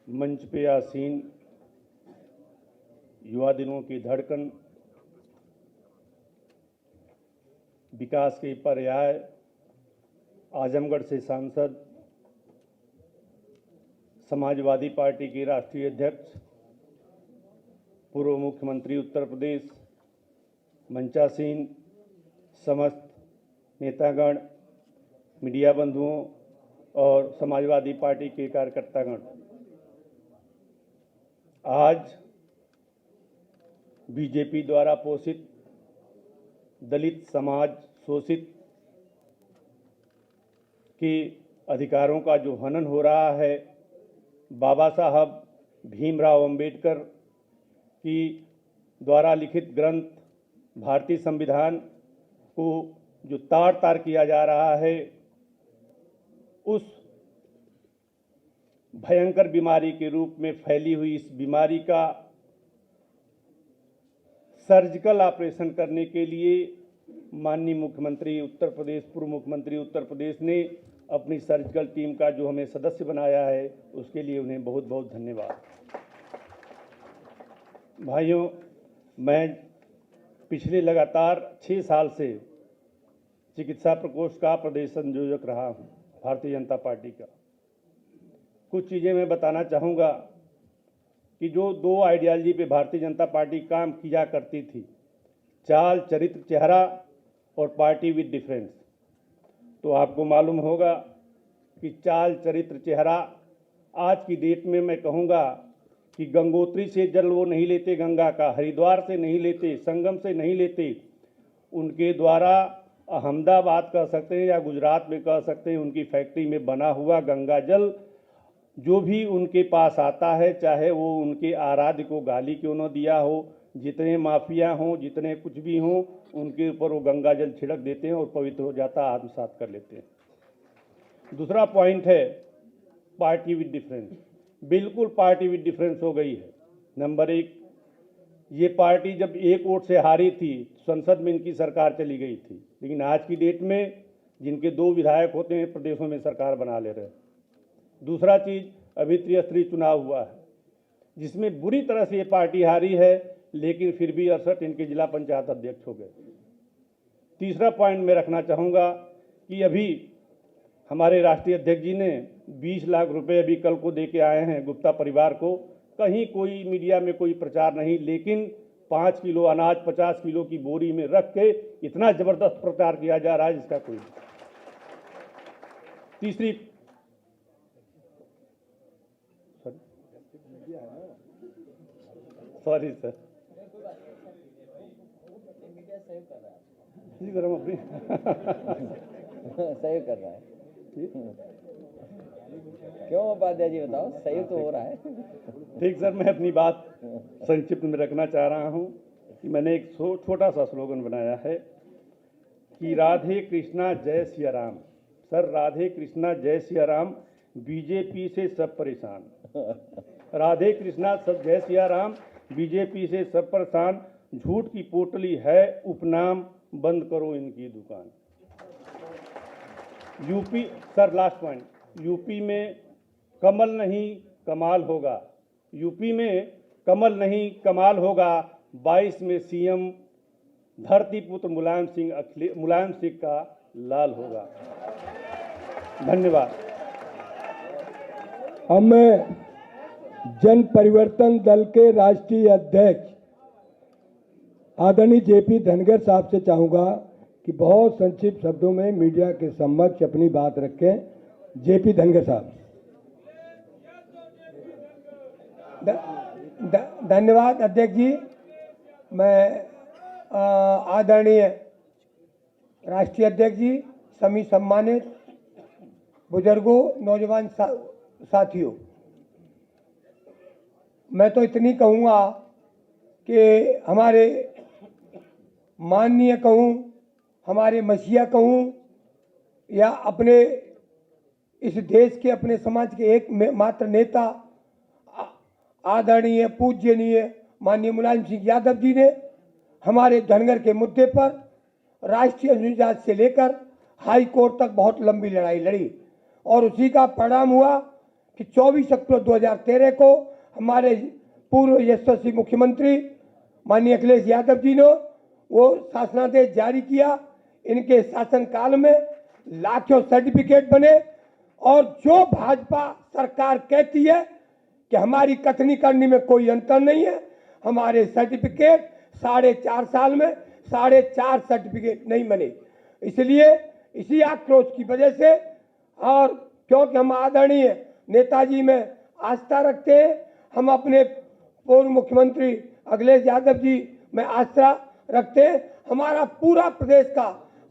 मंच पे आसीन युवा दिनों की धड़कन, विकास के पर्याय, आजमगढ़ से सांसद, समाजवादी पार्टी के राष्ट्रीय अध्यक्ष, पूर्व मुख्यमंत्री उत्तर प्रदेश, मंचासीन समस्त नेतागण, मीडिया बंधुओं और समाजवादी पार्टी के कार्यकर्तागण, आज बीजेपी द्वारा पोषित दलित समाज शोषित के अधिकारों का जो हनन हो रहा है, बाबा साहब भीमराव अंबेडकर की द्वारा लिखित ग्रंथ भारतीय संविधान को जो तार तार किया जा रहा है, उस भयंकर बीमारी के रूप में फैली हुई इस बीमारी का सर्जिकल ऑपरेशन करने के लिए माननीय मुख्यमंत्री उत्तर प्रदेश, पूर्व मुख्यमंत्री उत्तर प्रदेश ने अपनी सर्जिकल टीम का जो हमें सदस्य बनाया है, उसके लिए उन्हें बहुत बहुत धन्यवाद। भाइयों, मैं पिछले लगातार 6 साल से चिकित्सा प्रकोष्ठ का प्रदेश संयोजक रहा हूं भारतीय जनता पार्टी का। कुछ चीज़ें मैं बताना चाहूँगा कि जो 2 आइडियालॉजी पे भारतीय जनता पार्टी काम किया करती थी, चाल, चरित्र, चेहरा और पार्टी विद डिफरेंस, तो आपको मालूम होगा कि चाल, चरित्र, चेहरा आज की डेट में मैं कहूँगा कि गंगोत्री से जल वो नहीं लेते गंगा का, हरिद्वार से नहीं लेते, संगम से नहीं लेते, उनके द्वारा अहमदाबाद कह सकते हैं या गुजरात में कह सकते हैं, उनकी फैक्ट्री में बना हुआ गंगा जल जो भी उनके पास आता है, चाहे वो उनके आराध्य को गाली क्यों न दिया हो, जितने माफिया हों, जितने कुछ भी हों, उनके ऊपर वो गंगा जल छिड़क देते हैं और पवित्र हो जाता, आत्मसात कर लेते हैं। दूसरा पॉइंट है पार्टी विद डिफरेंस। बिल्कुल पार्टी विद डिफरेंस हो गई है। नंबर 1, ये पार्टी जब एक वोट से हारी थी, संसद में इनकी सरकार चली गई थी, लेकिन आज की डेट में जिनके 2 विधायक होते हैं, प्रदेशों में सरकार बना ले रहे हैं। दूसरा चीज़, अभी त्रिस्तरीय चुनाव हुआ है, जिसमें बुरी तरह से ये पार्टी हारी है, लेकिन फिर भी 68 इनके जिला पंचायत अध्यक्ष हो गए। तीसरा पॉइंट मैं रखना चाहूँगा कि अभी हमारे राष्ट्रीय अध्यक्ष जी ने 20 लाख रुपए अभी कल को दे के आए हैं गुप्ता परिवार को। कहीं कोई मीडिया में कोई प्रचार नहीं, लेकिन 5 किलो अनाज 50 किलो की बोरी में रख के इतना ज़बरदस्त प्रचार किया जा रहा है जिसका कोई। तीसरी, सॉरी सर, जी सर, हम अपनी सही कर रहा है। क्यों उपाध्याय जी, बताओ, सही तो हो रहा है। ठीक सर, मैं अपनी बात संक्षिप्त में रखना चाह रहा हूं कि मैंने एक छोटा सा स्लोगन बनाया है कि राधे कृष्णा जय सिया राम। सर, राधे कृष्णा जय सिया राम, बीजेपी से सब परेशान। राधे कृष्णा सब जय सिया राम, बीजेपी से सब परेशान, झूठ की पोटली है उपनाम, बंद करो इनकी दुकान। UP, sir last point, UP में कमल नहीं कमाल होगा, यूपी में कमल नहीं कमाल होगा, 22 में सीएम धरती पुत्र मुलायम सिंह का लाल होगा। धन्यवाद। अब मैं जन परिवर्तन दल के राष्ट्रीय अध्यक्ष आदरणीय जेपी धनगर साहब से चाहूँगा कि बहुत संक्षिप्त शब्दों में मीडिया के समक्ष अपनी बात रखें। जेपी धनगर साहब। धन्यवाद अध्यक्ष जी। मैं आदरणीय राष्ट्रीय अध्यक्ष जी, सभी सम्मानित बुजुर्गों, नौजवान साथियों, मैं तो इतनी कहूँगा कि हमारे माननीय कहूँ, हमारे मसीहा कहूँ, या अपने इस देश के, अपने समाज के एक मात्र नेता आदरणीय पूज्यनीय माननीय मुलायम सिंह यादव जी ने हमारे धनगर के मुद्दे पर राष्ट्रीय अनुजात से लेकर हाई कोर्ट तक बहुत लंबी लड़ाई लड़ी, और उसी का परिणाम हुआ कि 24 अक्टूबर 2013 को हमारे पूर्व यशस्वी मुख्यमंत्री माननीय अखिलेश यादव जी ने वो शासनादेश जारी किया। इनके शासनकाल में लाखों सर्टिफिकेट बने और जो भाजपा सरकार कहती है कि हमारी कथनी करनी में कोई अंतर नहीं है, हमारे सर्टिफिकेट 4.5 साल में 4.5 सर्टिफिकेट नहीं बने। इसलिए इसी आक्रोश की वजह से और क्योंकि हम आदरणीय नेताजी में आस्था रखते हैं, हम अपने पूर्व मुख्यमंत्री अखिलेश यादव जी में आस्था रखते हैं। हमारा पूरा प्रदेश का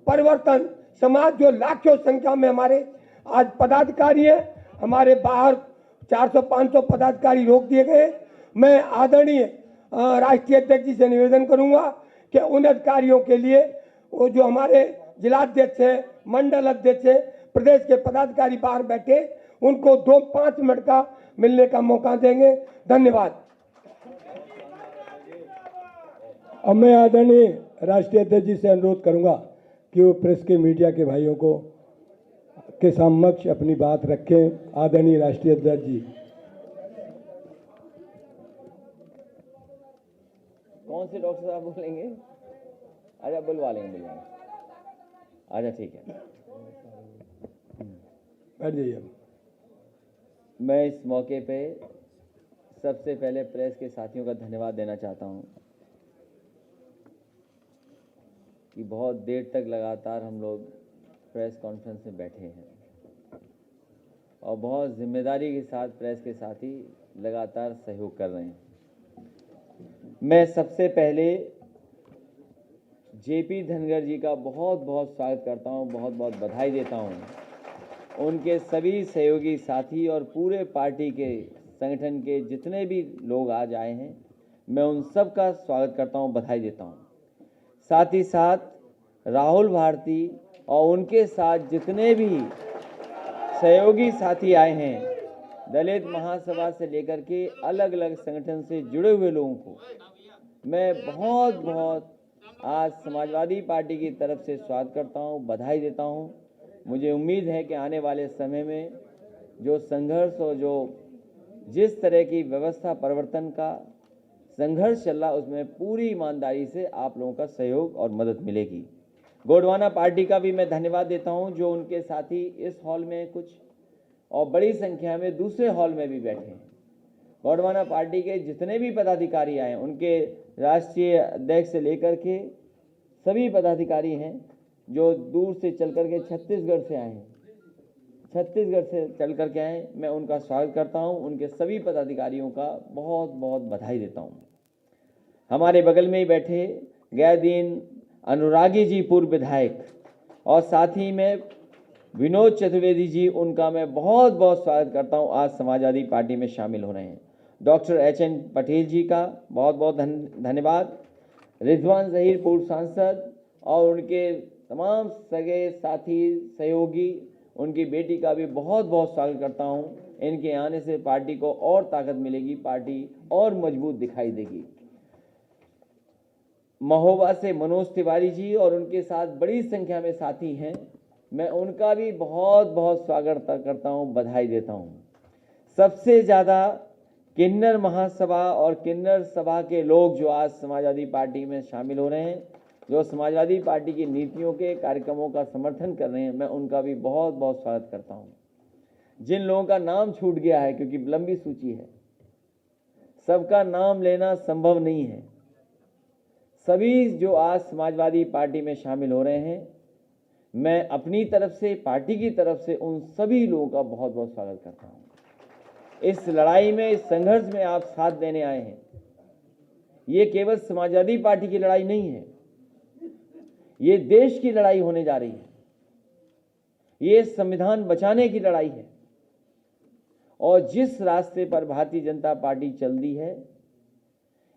परिवर्तन समाज जो लाखों संख्या में हमारे आज पदाधिकारी हैं, हमारे बाहर 400-500 पदाधिकारी रोक दिए गए। मैं आदरणीय राष्ट्रीय अध्यक्ष जी से निवेदन करूंगा कि उन अधिकारियों के लिए वो जो हमारे जिलाध्यक्ष है, मंडल अध्यक्ष है, प्रदेश के पदाधिकारी बाहर बैठे, उनको 2-5 मिनट का मिलने का मौका देंगे। धन्यवाद। अब मैं आदरणीय राष्ट्रीय अध्यक्ष जी से अनुरोध करूंगा कि वो प्रेस के मीडिया के भाइयों को के समक्ष अपनी बात रखें। आदरणीय राष्ट्रीय अध्यक्ष जी। कौन से डॉक्टर साहब बोलेंगे? आजा बुलवा लेंगे। आजा ठीक है, बैठ जाइए। मैं इस मौके पे सबसे पहले प्रेस के साथियों का धन्यवाद देना चाहता हूं कि बहुत देर तक लगातार हम लोग प्रेस कॉन्फ्रेंस में बैठे हैं और बहुत जिम्मेदारी के साथ प्रेस के साथी लगातार सहयोग कर रहे हैं। मैं सबसे पहले जेपी धनगर जी का बहुत बहुत स्वागत करता हूं, बहुत बहुत बधाई देता हूं। उनके सभी सहयोगी साथी और पूरे पार्टी के संगठन के जितने भी लोग आज आए हैं, मैं उन सब का स्वागत करता हूं, बधाई देता हूं। साथ ही साथ राहुल भारती और उनके साथ जितने भी सहयोगी साथी आए हैं, दलित महासभा से लेकर के अलग अलग संगठन से जुड़े हुए लोगों को मैं बहुत बहुत आज समाजवादी पार्टी की तरफ से स्वागत करता हूं, बधाई देता हूं। मुझे उम्मीद है कि आने वाले समय में जो संघर्ष और जो जिस तरह की व्यवस्था परिवर्तन का संघर्ष चल रहा, उसमें पूरी ईमानदारी से आप लोगों का सहयोग और मदद मिलेगी। गोंडवाना पार्टी का भी मैं धन्यवाद देता हूं, जो उनके साथी इस हॉल में कुछ और बड़ी संख्या में दूसरे हॉल में भी बैठे हैं। गोंडवाना पार्टी के जितने भी पदाधिकारी आए, उनके राष्ट्रीय अध्यक्ष से लेकर के सभी पदाधिकारी हैं जो दूर से चल करके छत्तीसगढ़ से आए हैं, छत्तीसगढ़ से चल करके आए, मैं उनका स्वागत करता हूं। उनके सभी पदाधिकारियों का बहुत बहुत बधाई देता हूं। हमारे बगल में ही बैठे गैरदीन अनुरागी जी पूर्व विधायक और साथ ही में विनोद चतुर्वेदी जी, उनका मैं बहुत बहुत स्वागत करता हूं, आज समाजवादी पार्टी में शामिल हो रहे हैं। डॉक्टर HN पटेल जी का बहुत बहुत धन्यवाद। रिजवान जहीर पूर्व सांसद और उनके तमाम सगे साथी सहयोगी, उनकी बेटी का भी बहुत बहुत स्वागत करता हूं। इनके आने से पार्टी को और ताकत मिलेगी, पार्टी और मजबूत दिखाई देगी। महोबा से मनोज तिवारी जी और उनके साथ बड़ी संख्या में साथी हैं, मैं उनका भी बहुत बहुत स्वागत करता हूं, बधाई देता हूं। सबसे ज़्यादा किन्नर महासभा और किन्नर सभा के लोग जो आज समाजवादी पार्टी में शामिल हो रहे हैं, जो समाजवादी पार्टी की नीतियों के कार्यक्रमों का समर्थन कर रहे हैं, मैं उनका भी बहुत बहुत स्वागत करता हूं। जिन लोगों का नाम छूट गया है, क्योंकि लंबी सूची है, सबका नाम लेना संभव नहीं है, सभी जो आज समाजवादी पार्टी में शामिल हो रहे हैं, मैं अपनी तरफ से, पार्टी की तरफ से उन सभी लोगों का बहुत बहुत स्वागत करता हूं। इस लड़ाई में, इस संघर्ष में आप साथ देने आए हैं। ये केवल समाजवादी पार्टी की लड़ाई नहीं है, ये देश की लड़ाई होने जा रही है। ये संविधान बचाने की लड़ाई है और जिस रास्ते पर भारतीय जनता पार्टी चल दी है,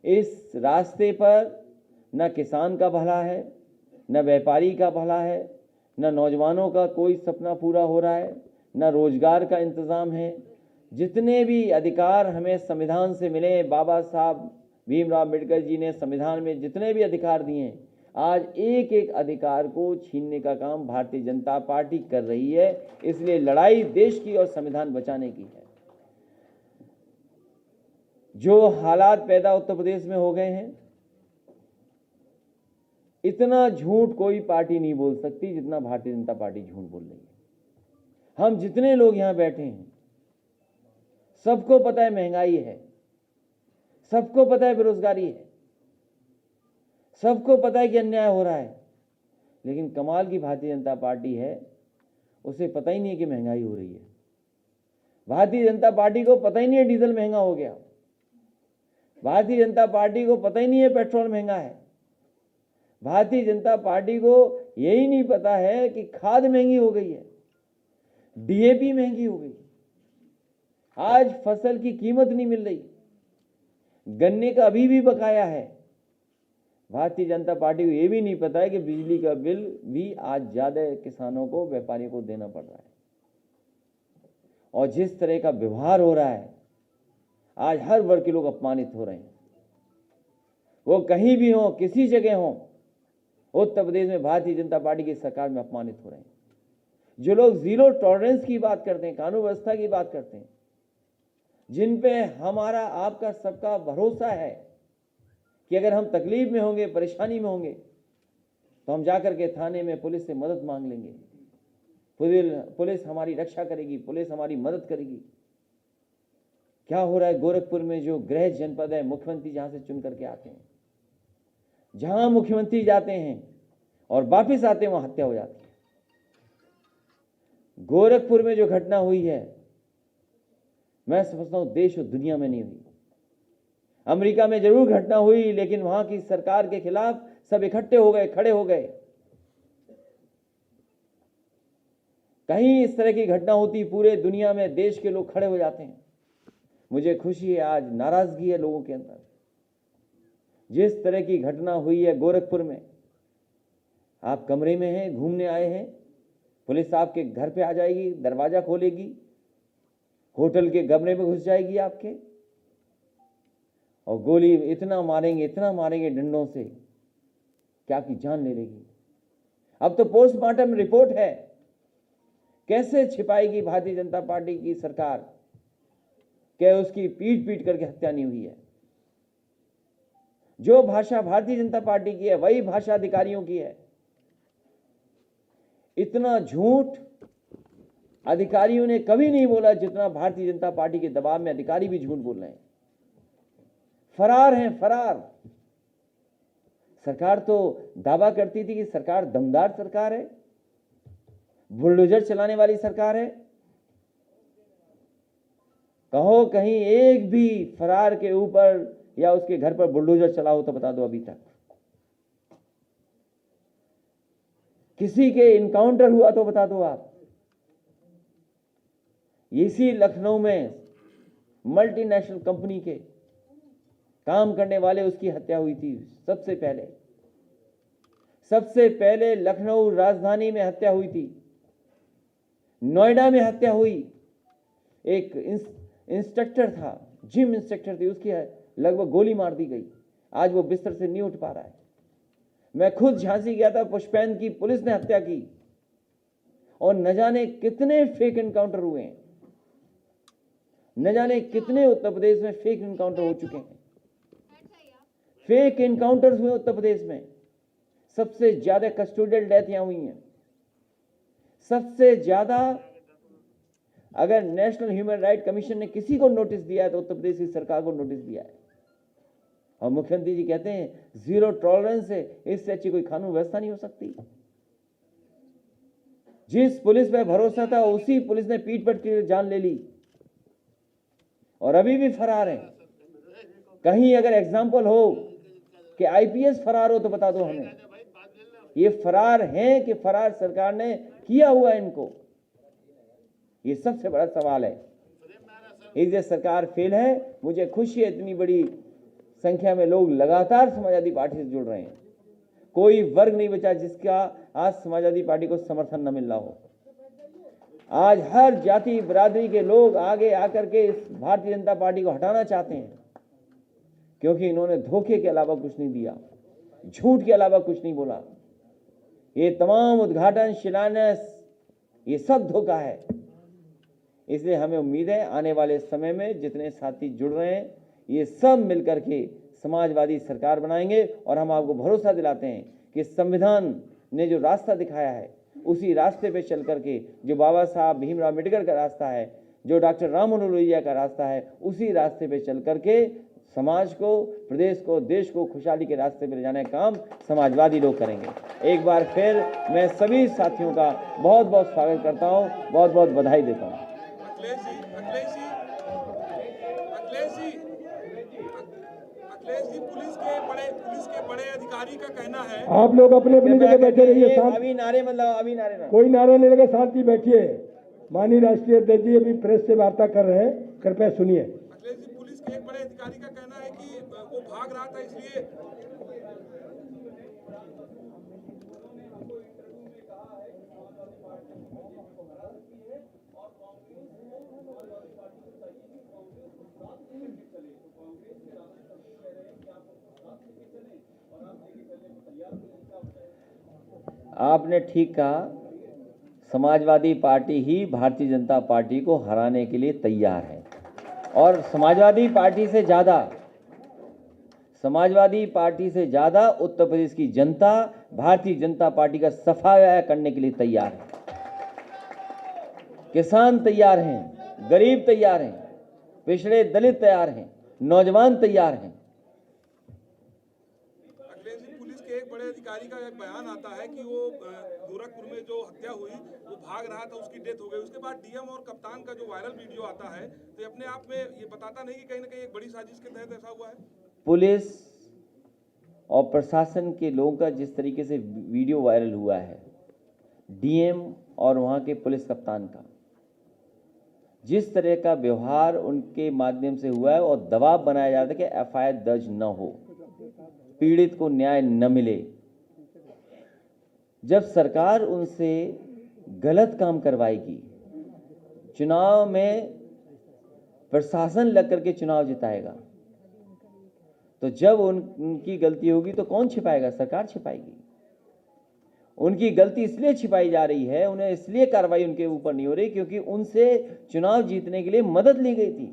इस रास्ते पर न किसान का भला है, न व्यापारी का भला है, न नौजवानों का कोई सपना पूरा हो रहा है, न रोजगार का इंतजाम है। जितने भी अधिकार हमें संविधान से मिले, बाबा साहब भीमराव अम्बेडकर जी ने संविधान में जितने भी अधिकार दिए हैं, आज एक एक अधिकार को छीनने का काम भारतीय जनता पार्टी कर रही है। इसलिए लड़ाई देश की और संविधान बचाने की है। जो हालात पैदा उत्तर प्रदेश में हो गए हैं, इतना झूठ कोई पार्टी नहीं बोल सकती जितना भारतीय जनता पार्टी झूठ बोल रही है। हम जितने लोग यहां बैठे हैं, सबको पता है महंगाई है, सबको पता है बेरोजगारी है, सबको पता है कि अन्याय हो रहा है, लेकिन कमाल की भारतीय जनता पार्टी है, उसे पता ही नहीं है कि महंगाई हो रही है। भारतीय जनता पार्टी को पता ही नहीं है डीजल महंगा हो गया। भारतीय जनता पार्टी को पता ही नहीं है पेट्रोल महंगा है। भारतीय जनता पार्टी को यही नहीं पता है कि खाद महंगी हो गई है, डीएपी महंगी हो गई, आज फसल की कीमत नहीं मिल रही, गन्ने का अभी भी बकाया है। भारतीय जनता पार्टी को यह भी नहीं पता है कि बिजली का बिल भी आज ज्यादा किसानों को, व्यापारियों को देना पड़ रहा है। और जिस तरह का व्यवहार हो रहा है, आज हर वर्ग के लोग अपमानित हो रहे हैं। वो कहीं भी हो, किसी जगह हो, उत्तर प्रदेश में भारतीय जनता पार्टी की सरकार में अपमानित हो रहे हैं। जो लोग जीरो टॉलरेंस की बात करते हैं, कानून व्यवस्था की बात करते हैं, जिन पे हमारा आपका सबका भरोसा है कि अगर हम तकलीफ में होंगे, परेशानी में होंगे, तो हम जाकर के थाने में पुलिस से मदद मांग लेंगे, पुलिस हमारी रक्षा करेगी, पुलिस हमारी मदद करेगी। क्या हो रहा है गोरखपुर में, जो गृह जनपद है, मुख्यमंत्री जहां से चुन करके आते हैं, जहां मुख्यमंत्री जाते हैं और वापिस आते हैं, वहां हत्या हो जाती है। गोरखपुर में जो घटना हुई है, मैं समझता हूं देश और दुनिया में नहीं हुई। अमेरिका में जरूर घटना हुई, लेकिन वहां की सरकार के खिलाफ सब इकट्ठे हो गए, खड़े हो गए। कहीं इस तरह की घटना होती, पूरे दुनिया में देश के लोग खड़े हो जाते हैं। मुझे खुशी है, आज नाराजगी है लोगों के अंदर। जिस तरह की घटना हुई है गोरखपुर में, आप कमरे में हैं, घूमने आए हैं, पुलिस आपके घर पे आ जाएगी, दरवाजा खोलेगी, होटल के कमरे में घुस जाएगी आपके, और गोली इतना मारेंगे डंडों से कि आपकी जान ले लेगी। अब तो पोस्टमार्टम रिपोर्ट है, कैसे छिपाएगी भारतीय जनता पार्टी की सरकार कि उसकी पीट पीट करके हत्या नहीं हुई है। जो भाषा भारतीय जनता पार्टी की है, वही भाषा अधिकारियों की है। इतना झूठ अधिकारियों ने कभी नहीं बोला जितना भारतीय जनता पार्टी के दबाव में अधिकारी भी झूठ बोल रहे हैं। फरार हैं, फरार। सरकार तो दावा करती थी कि सरकार दमदार सरकार है, बुलडोजर चलाने वाली सरकार है। कहो कहीं एक भी फरार के ऊपर या उसके घर पर बुलडोजर चला हो तो बता दो। अभी तक किसी के इनकाउंटर हुआ तो बता दो आप। इसी लखनऊ में मल्टीनेशनल कंपनी के काम करने वाले, उसकी हत्या हुई थी। सबसे पहले लखनऊ राजधानी में हत्या हुई थी, नोएडा में हत्या हुई। एक इंस्ट्रक्टर था, जिम इंस्ट्रक्टर थी, उसकी लगभग गोली मार दी गई। आज वो बिस्तर से नहीं उठ पा रहा है। मैं खुद झांसी गया था, पुष्पैन की पुलिस ने हत्या की, और न जाने कितने फेक एनकाउंटर हुए हैं, न जाने कितने उत्तर प्रदेश में फेक एनकाउंटर हो चुके हैं। फेक एनकाउंटर्स हुए उत्तर प्रदेश में। सबसे ज्यादा कस्टोडियल डेथ यहां हुई हैं। सबसे ज्यादा अगर नेशनल ह्यूमन राइट कमीशन ने किसी को नोटिस दिया है तो उत्तर प्रदेश की सरकार को नोटिस दिया है। और मुख्यमंत्री जी कहते हैं जीरो टॉलरेंस है, इससे अच्छी कोई कानून व्यवस्था नहीं हो सकती। जिस पुलिस पे भरोसा था उसी पुलिस ने पीट पट के जान ले ली और अभी भी फरार है। कहीं अगर एग्जाम्पल हो कि आईपीएस फरार हो तो बता दो हमें। ये फरार हैं कि फरार सरकार ने किया हुआ इनको, ये सबसे बड़ा सवाल है। इसलिए सरकार फेल है। मुझे खुशी है इतनी बड़ी संख्या में लोग लगातार समाजवादी पार्टी से जुड़ रहे हैं। कोई वर्ग नहीं बचा जिसका आज समाजवादी पार्टी को समर्थन न मिल रहा हो। आज हर जाति बिरादरी के लोग आगे आकर के इस भारतीय जनता पार्टी को हटाना चाहते हैं, क्योंकि इन्होंने धोखे के अलावा कुछ नहीं दिया, झूठ के अलावा कुछ नहीं बोला। ये तमाम उद्घाटन, शिलान्यास, ये सब धोखा है। इसलिए हमें उम्मीद है आने वाले समय में जितने साथी जुड़ रहे हैं, ये सब मिलकर के समाजवादी सरकार बनाएंगे। और हम आपको भरोसा दिलाते हैं कि संविधान ने जो रास्ता दिखाया है उसी रास्ते पे चल करके, जो बाबा साहब भीमराव अम्बेडकर का रास्ता है, जो डॉक्टर राम मनोहर लोहिया का रास्ता है, उसी रास्ते पे चल करके समाज को, प्रदेश को, देश को खुशहाली के रास्ते पर ले जाने का काम समाजवादी लोग करेंगे। एक बार फिर मैं सभी साथियों का बहुत बहुत स्वागत करता हूँ, बहुत बहुत बधाई देता हूँ। अखिलेश जी, पुलिस के बड़े अधिकारी का कहना है। आप लोग अपने अपनी जगह बैठे रहिए, शांत, अभी नारे मतलब अभी नारे ना। कोई नारा नहीं लगा, शांति बैठिए। माननीय राष्ट्रीय अध्यक्ष जी अभी प्रेस से वार्ता कर रहे हैं, कृपया सुनिए। अखिलेश जी, पुलिस के एक बड़े अधिकारी का कहना है कि वो भाग रहा था, इसलिए आपने ठीक कहा, समाजवादी पार्टी ही भारतीय जनता पार्टी को हराने के लिए तैयार है। और समाजवादी पार्टी से ज़्यादा उत्तर प्रदेश की जनता भारतीय जनता पार्टी का सफाया करने के लिए तैयार है। किसान तैयार हैं, गरीब तैयार हैं, पिछड़े दलित तैयार हैं, नौजवान तैयार हैं। अखिलेश जी, पुलिस के एक बड़े अधिकारी का एक बयान आता है कि वो गोरखपुर में जो हत्या हुई वो भाग रहा था, उसकी डेथ हो गई। उसके बाद डीएम और कप्तान का जो वायरल वीडियो आता है तो अपने आप में ये बताता नहीं कि कहीं ना कहीं एक बड़ी साजिश के तहत ऐसा हुआ है। पुलिस और प्रशासन के लोगों का जिस तरीके से वीडियो वायरल हुआ है, डीएम और वहाँ के पुलिस कप्तान का जिस तरह का व्यवहार उनके माध्यम से हुआ है, और दबाव बनाया जा रहा था कि एफआईआर दर्ज न हो, पीड़ित को न्याय न मिले। जब सरकार उनसे गलत काम करवाएगी, चुनाव में प्रशासन लग करके चुनाव जिताएगा, तो जब उनकी गलती होगी तो कौन छिपाएगा? सरकार छिपाएगी। उनकी गलती इसलिए छिपाई जा रही है, उन्हें इसलिए कार्रवाई उनके ऊपर नहीं हो रही क्योंकि उनसे चुनाव जीतने के लिए मदद ली गई थी।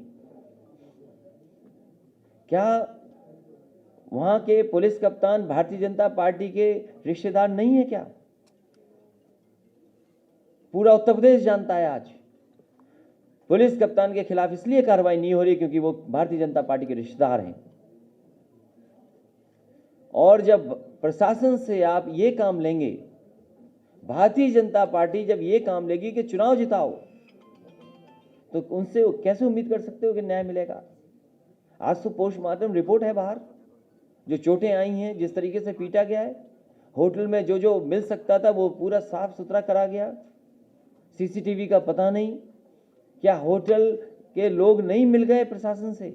क्या वहां के पुलिस कप्तान भारतीय जनता पार्टी के रिश्तेदार नहीं है क्या? पूरा उत्तर प्रदेश जानता है। आज पुलिस कप्तान के खिलाफ इसलिए कार्रवाई नहीं हो रही क्योंकि वो भारतीय जनता पार्टी के रिश्तेदार हैं। और जब प्रशासन से आप ये काम लेंगे, भारतीय जनता पार्टी जब ये काम लेगी कि चुनाव जिताओ, तो उनसे कैसे उम्मीद कर सकते हो कि न्याय मिलेगा? आज तो पोस्टमार्टम रिपोर्ट है बाहर, जो चोटें आई हैं, जिस तरीके से पीटा गया है, होटल में जो जो मिल सकता था वो पूरा साफ सुथरा करा गया। सीसीटीवी का पता नहीं, क्या होटल के लोग नहीं मिल गए प्रशासन से?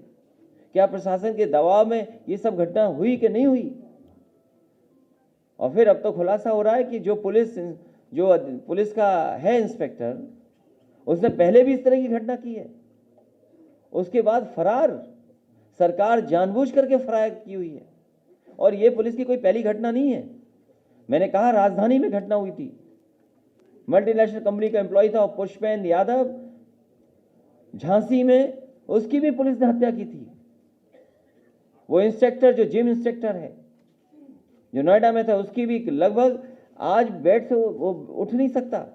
क्या प्रशासन के दबाव में ये सब घटना हुई कि नहीं हुई? और फिर अब तो खुलासा हो रहा है कि जो पुलिस का है इंस्पेक्टर, उसने पहले भी इस तरह की घटना की है, उसके बाद फरार, सरकार जानबूझ करके फरार की हुई है। और ये पुलिस की कोई पहली घटना नहीं है। मैंने कहा राजधानी में घटना हुई थी, मल्टीनेशनल कंपनी का एम्प्लॉय था पुष्पेंद्र यादव, झांसी में, उसकी भी पुलिस ने हत्या की थी। वो इंस्ट्रक्टर जो जिम इंस्ट्रक्टर है जो नोएडा में था, उसकी भी लगभग आज बेड से वो उठ नहीं सकता।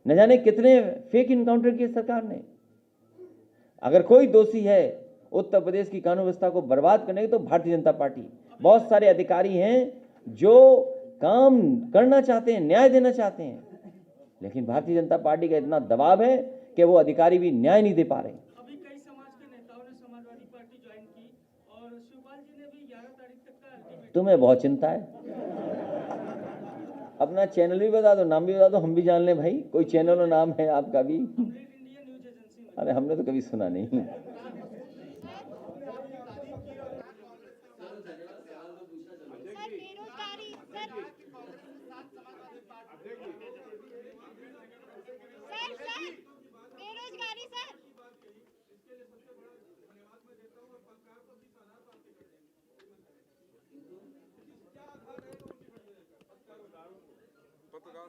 न जाने कितने फेक इनकाउंटर किए सरकार ने। अगर कोई दोषी है उत्तर प्रदेश की कानून व्यवस्था को बर्बाद करने की, तो भारतीय जनता पार्टी। बहुत सारे अधिकारी हैं जो काम करना चाहते हैं, न्याय देना चाहते हैं, लेकिन भारतीय जनता पार्टी का इतना दबाव है कि वो अधिकारी भी न्याय नहीं दे पा रहे। अभी कई समाज के नेताओं ने समाजवादी पार्टी ज्वाइन की और शिवपाल जी ने भी 11 तारीख तक का अल्टीमेटम। तुम्हें बहुत चिंता है। अपना चैनल भी बता दो, नाम भी बता दो, हम भी जान लें भाई। कोई चैनल और नाम है आपका भी? India news agency. अरे हमने तो कभी सुना नहीं। बेरोजगारी सर, पत्रकार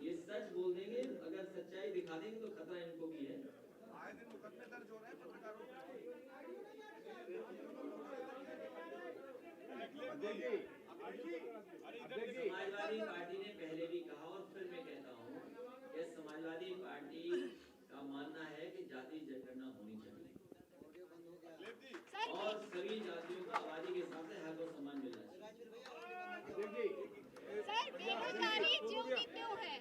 ये सच बोल देंगे, अगर सच्चाई दिखा देंगे तो खतरा इनको भी है। समाजवादी पार्टी ने पहले भी कहा और फिर मैं कहता हूँ कि समाजवादी पार्टी का मानना है कि जाति जनगणना होनी चाहिए और सभी जातियों को आबादी के हिसाब से हक और सम्मान मिलना चाहिए। सर, बेरोजगारी ज्यों की त्यों है।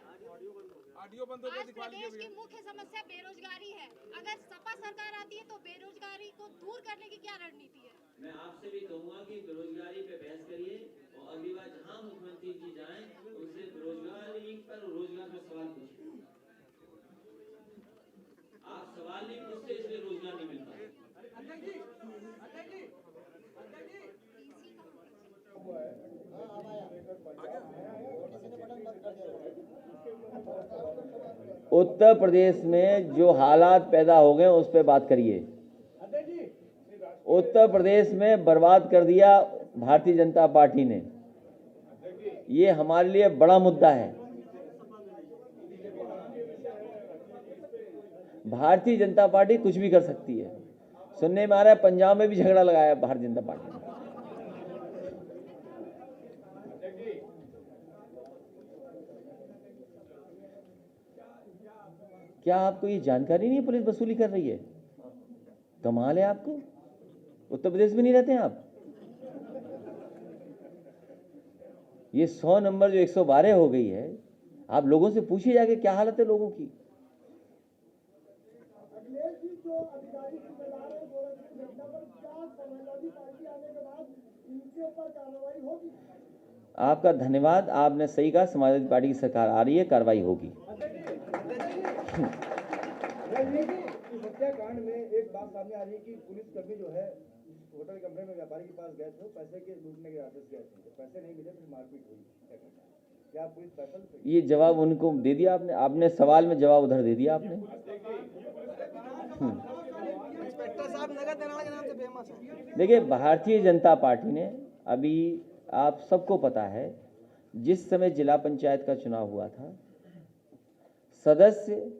ऑडियो बंद हो गया, आज दिखवा लीजिए प्रदेश की मुख्य समस्या बेरोजगारी है। अगर सपा सरकार आती है तो बेरोजगारी को दूर करने की क्या रणनीति है? मैं आपसे भी कहूंगा कि बेरोजगारी पे बहस करिए और अगली बार जहां मुख्यमंत्री जी जाएं उनसे बेरोजगारी पर रोजगार में सवाल पूछिए। आप सवाल नहीं पूछते इसलिए रोजगार नहीं मिलता। उत्तर प्रदेश में जो हालात पैदा हो गए उस पर बात करिए। उत्तर प्रदेश में बर्बाद कर दिया भारतीय जनता पार्टी ने, ये हमारे लिए बड़ा मुद्दा है। भारतीय जनता पार्टी कुछ भी कर सकती है। सुनने में आ रहा है पंजाब में भी झगड़ा लगाया भारतीय जनता पार्टी ने। क्या आपको ये जानकारी नहीं है पुलिस वसूली कर रही है? कमाल है आपको। उत्तर प्रदेश में नहीं रहते हैं आप? ये 100 नंबर जो 112 हो गई है, आप लोगों से पूछिए जाके क्या हालत है लोगों की। आपका धन्यवाद, आपने सही कहा। समाजवादी पार्टी की सरकार आ रही है, कार्रवाई होगी। हत्याकांड में एक बात सामने आ रही है कि पुलिसकर्मी जो है होटल कमरे में व्यापारी के पास गए थे, पैसे के लूटने के इरादे से गए थे, पैसे नहीं मिले फिर मारपीट हुई। क्या पुलिस पैसा? ये जवाब उनको दे दिया आपने, आपने सवाल में जवाब उधर दे दिया आपने। इंस्पेक्टर साहब नगर दलाल के नाम से फेमस है। देखिए, भारतीय जनता पार्टी ने अभी, आप सबको पता है, जिस समय जिला पंचायत का चुनाव हुआ था, सदस्य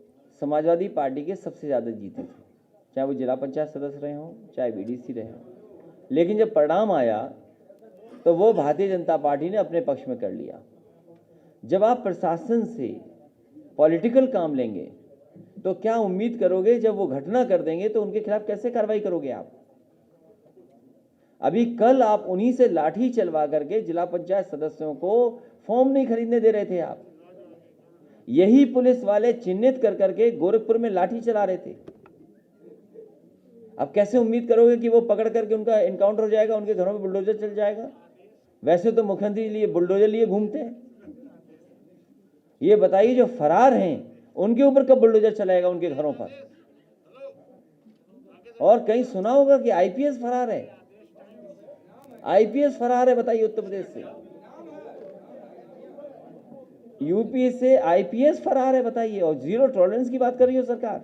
समाजवादी पार्टी के सबसे ज़्यादा जीते थे, चाहे वो जिला पंचायत सदस्य रहे हों, चाहे बीडीसी रहे हों। लेकिन जब परिणाम आया तो वो भारतीय जनता पार्टी ने अपने पक्ष में कर लिया। जब आप प्रशासन से पॉलिटिकल काम लेंगे तो क्या उम्मीद करोगे जब वो घटना कर देंगे तो उनके खिलाफ कैसे कार्रवाई करोगे आप? अभी कल आप उन्हीं से लाठी चलवा करके जिला पंचायत सदस्यों को फॉर्म नहीं खरीदने दे रहे थे आप। यही पुलिस वाले चिन्हित कर करके गोरखपुर में लाठी चला रहे थे। अब कैसे उम्मीद करोगे कि वो पकड़ करके उनका एनकाउंटर हो जाएगा, उनके घरों में बुलडोजर चल जाएगा? वैसे तो मुख्यमंत्री लिए बुलडोजर लिए घूमते हैं। ये बताइए, जो फरार हैं उनके ऊपर कब बुलडोजर चलाएगा उनके घरों पर? और कहीं सुना होगा कि आईपीएस फरार है? आईपीएस फरार है, बताइए, उत्तर प्रदेश से। यूपी से आईपीएस फरार है, बताइए। और जीरो टॉलरेंस की बात कर रही हो सरकार।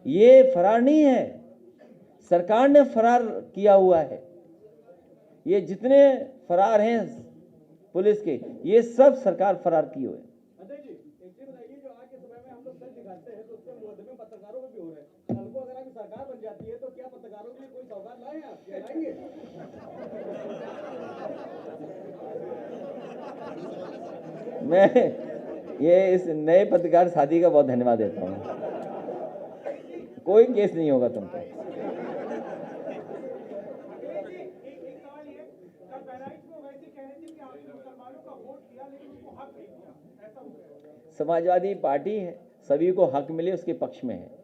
ये फरार नहीं है, सरकार ने फरार किया हुआ है। ये जितने फरार हैं पुलिस के, ये सब सरकार फरार किए हुए। सरकार बन जाती है तो क्या पत्रकारों के लिए कोई सौगात लाए आप? मैं ये इस नए पत्रकार साथी का बहुत धन्यवाद देता हूँ। कोई केस नहीं होगा तुम पे। समाजवादी पार्टी है, सभी को हक मिले उसके पक्ष में है।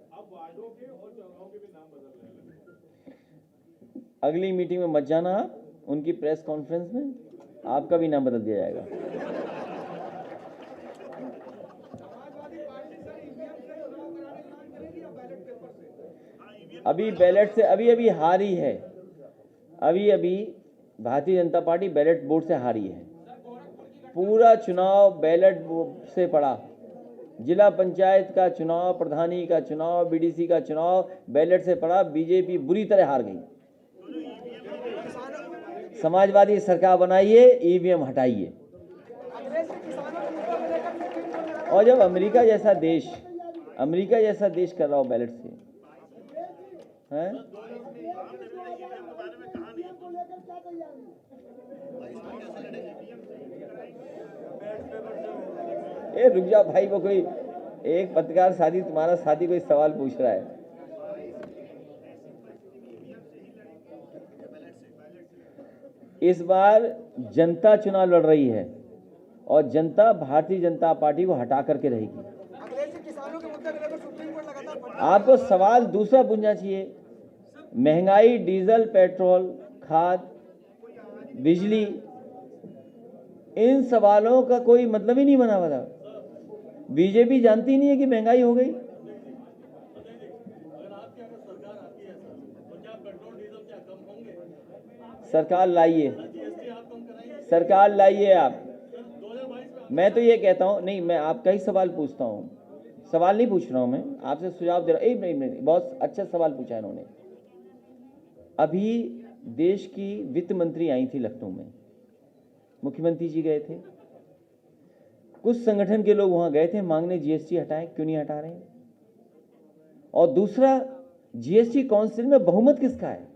अगली मीटिंग में मत जाना आप, उनकी प्रेस कॉन्फ्रेंस में आपका भी नाम बदल दिया जाएगा। अभी बैलेट से अभी हारी है। अभी Bharatiya Janata party ballot board से हारी है। पूरा चुनाव बैलेट से पड़ा। जिला पंचायत का चुनाव, प्रधानी का चुनाव, बीडीसी का चुनाव बैलेट से पड़ा। बीजेपी बुरी तरह हार गई। समाजवादी सरकार बनाइए, ईवीएम हटाइए। और जब अमेरिका जैसा देश कर रहा हो बैलेट से, हैं? ए रुक जा भाई, वो कोई एक पत्रकार साथी, तुम्हारा साथी कोई सवाल पूछ रहा है। इस बार जनता चुनाव लड़ रही है और जनता भारतीय जनता पार्टी को हटा करके रहेगी। किसानों के मुद्दे को लेकर सुप्रीम कोर्ट लगातार आपको सवाल दूसरा पूछना चाहिए। महंगाई, डीजल, पेट्रोल, खाद, बिजली, इन सवालों का कोई मतलब ही नहीं बना हुआ था। बीजेपी जानती नहीं है कि महंगाई हो गई। सरकार लाइए आप। मैं तो ये कहता हूं, नहीं, मैं आपका ही सवाल पूछता हूं, सवाल नहीं पूछ रहा हूं, मैं आपसे सुझाव दे रहा हूं। नहीं, बहुत अच्छा सवाल पूछा इन्होंने। अभी देश की वित्त मंत्री आई थी लखनऊ में, मुख्यमंत्री जी गए थे, कुछ संगठन के लोग वहां गए थे मांगने जीएसटी हटाएं, क्यों नहीं हटा रहे हैं? और दूसरा, जीएसटी काउंसिल में बहुमत किसका है?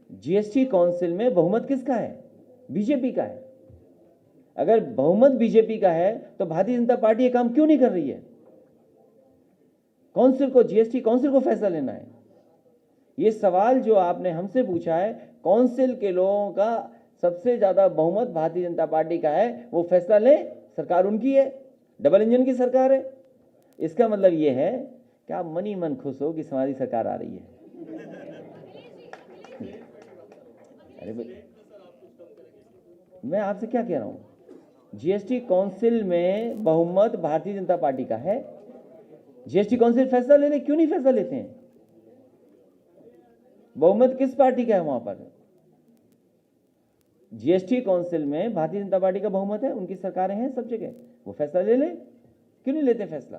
जीएसटी काउंसिल में बहुमत किसका है? बीजेपी का है। अगर बहुमत बीजेपी का है तो भारतीय जनता पार्टी ये काम क्यों नहीं कर रही है? काउंसिल को, जीएसटी काउंसिल को फैसला लेना है। ये सवाल जो आपने हमसे पूछा है, काउंसिल के लोगों का सबसे ज्यादा बहुमत भारतीय जनता पार्टी का है, वो फैसला ले, सरकार उनकी है, डबल इंजन की सरकार है। इसका मतलब ये है कि आप मन ही मन खुश हो कि हमारी सरकार आ रही है। अरे भाई, मैं आपसे क्या कह रहा हूं? जीएसटी काउंसिल में बहुमत भारतीय जनता पार्टी का है। जीएसटी काउंसिल फैसला लेने क्यों नहीं फैसला लेते हैं? बहुमत किस पार्टी का है वहां पर? जीएसटी काउंसिल में भारतीय जनता पार्टी का बहुमत है, उनकी सरकारें हैं सब जगह, वो फैसला ले लें, क्यों नहीं लेते फैसला?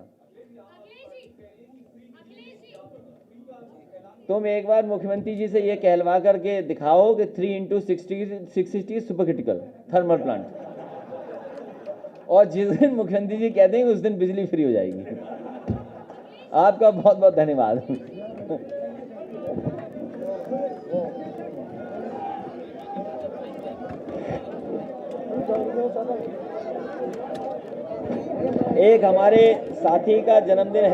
तुम एक बार मुख्यमंत्री जी से ये कहलवा करके दिखाओ कि 3x60 super critical thermal plant, और जिस दिन मुख्यमंत्री जी कह देंगे उस दिन बिजली फ्री हो जाएगी। आपका बहुत बहुत धन्यवाद। एक हमारे साथी का जन्मदिन है।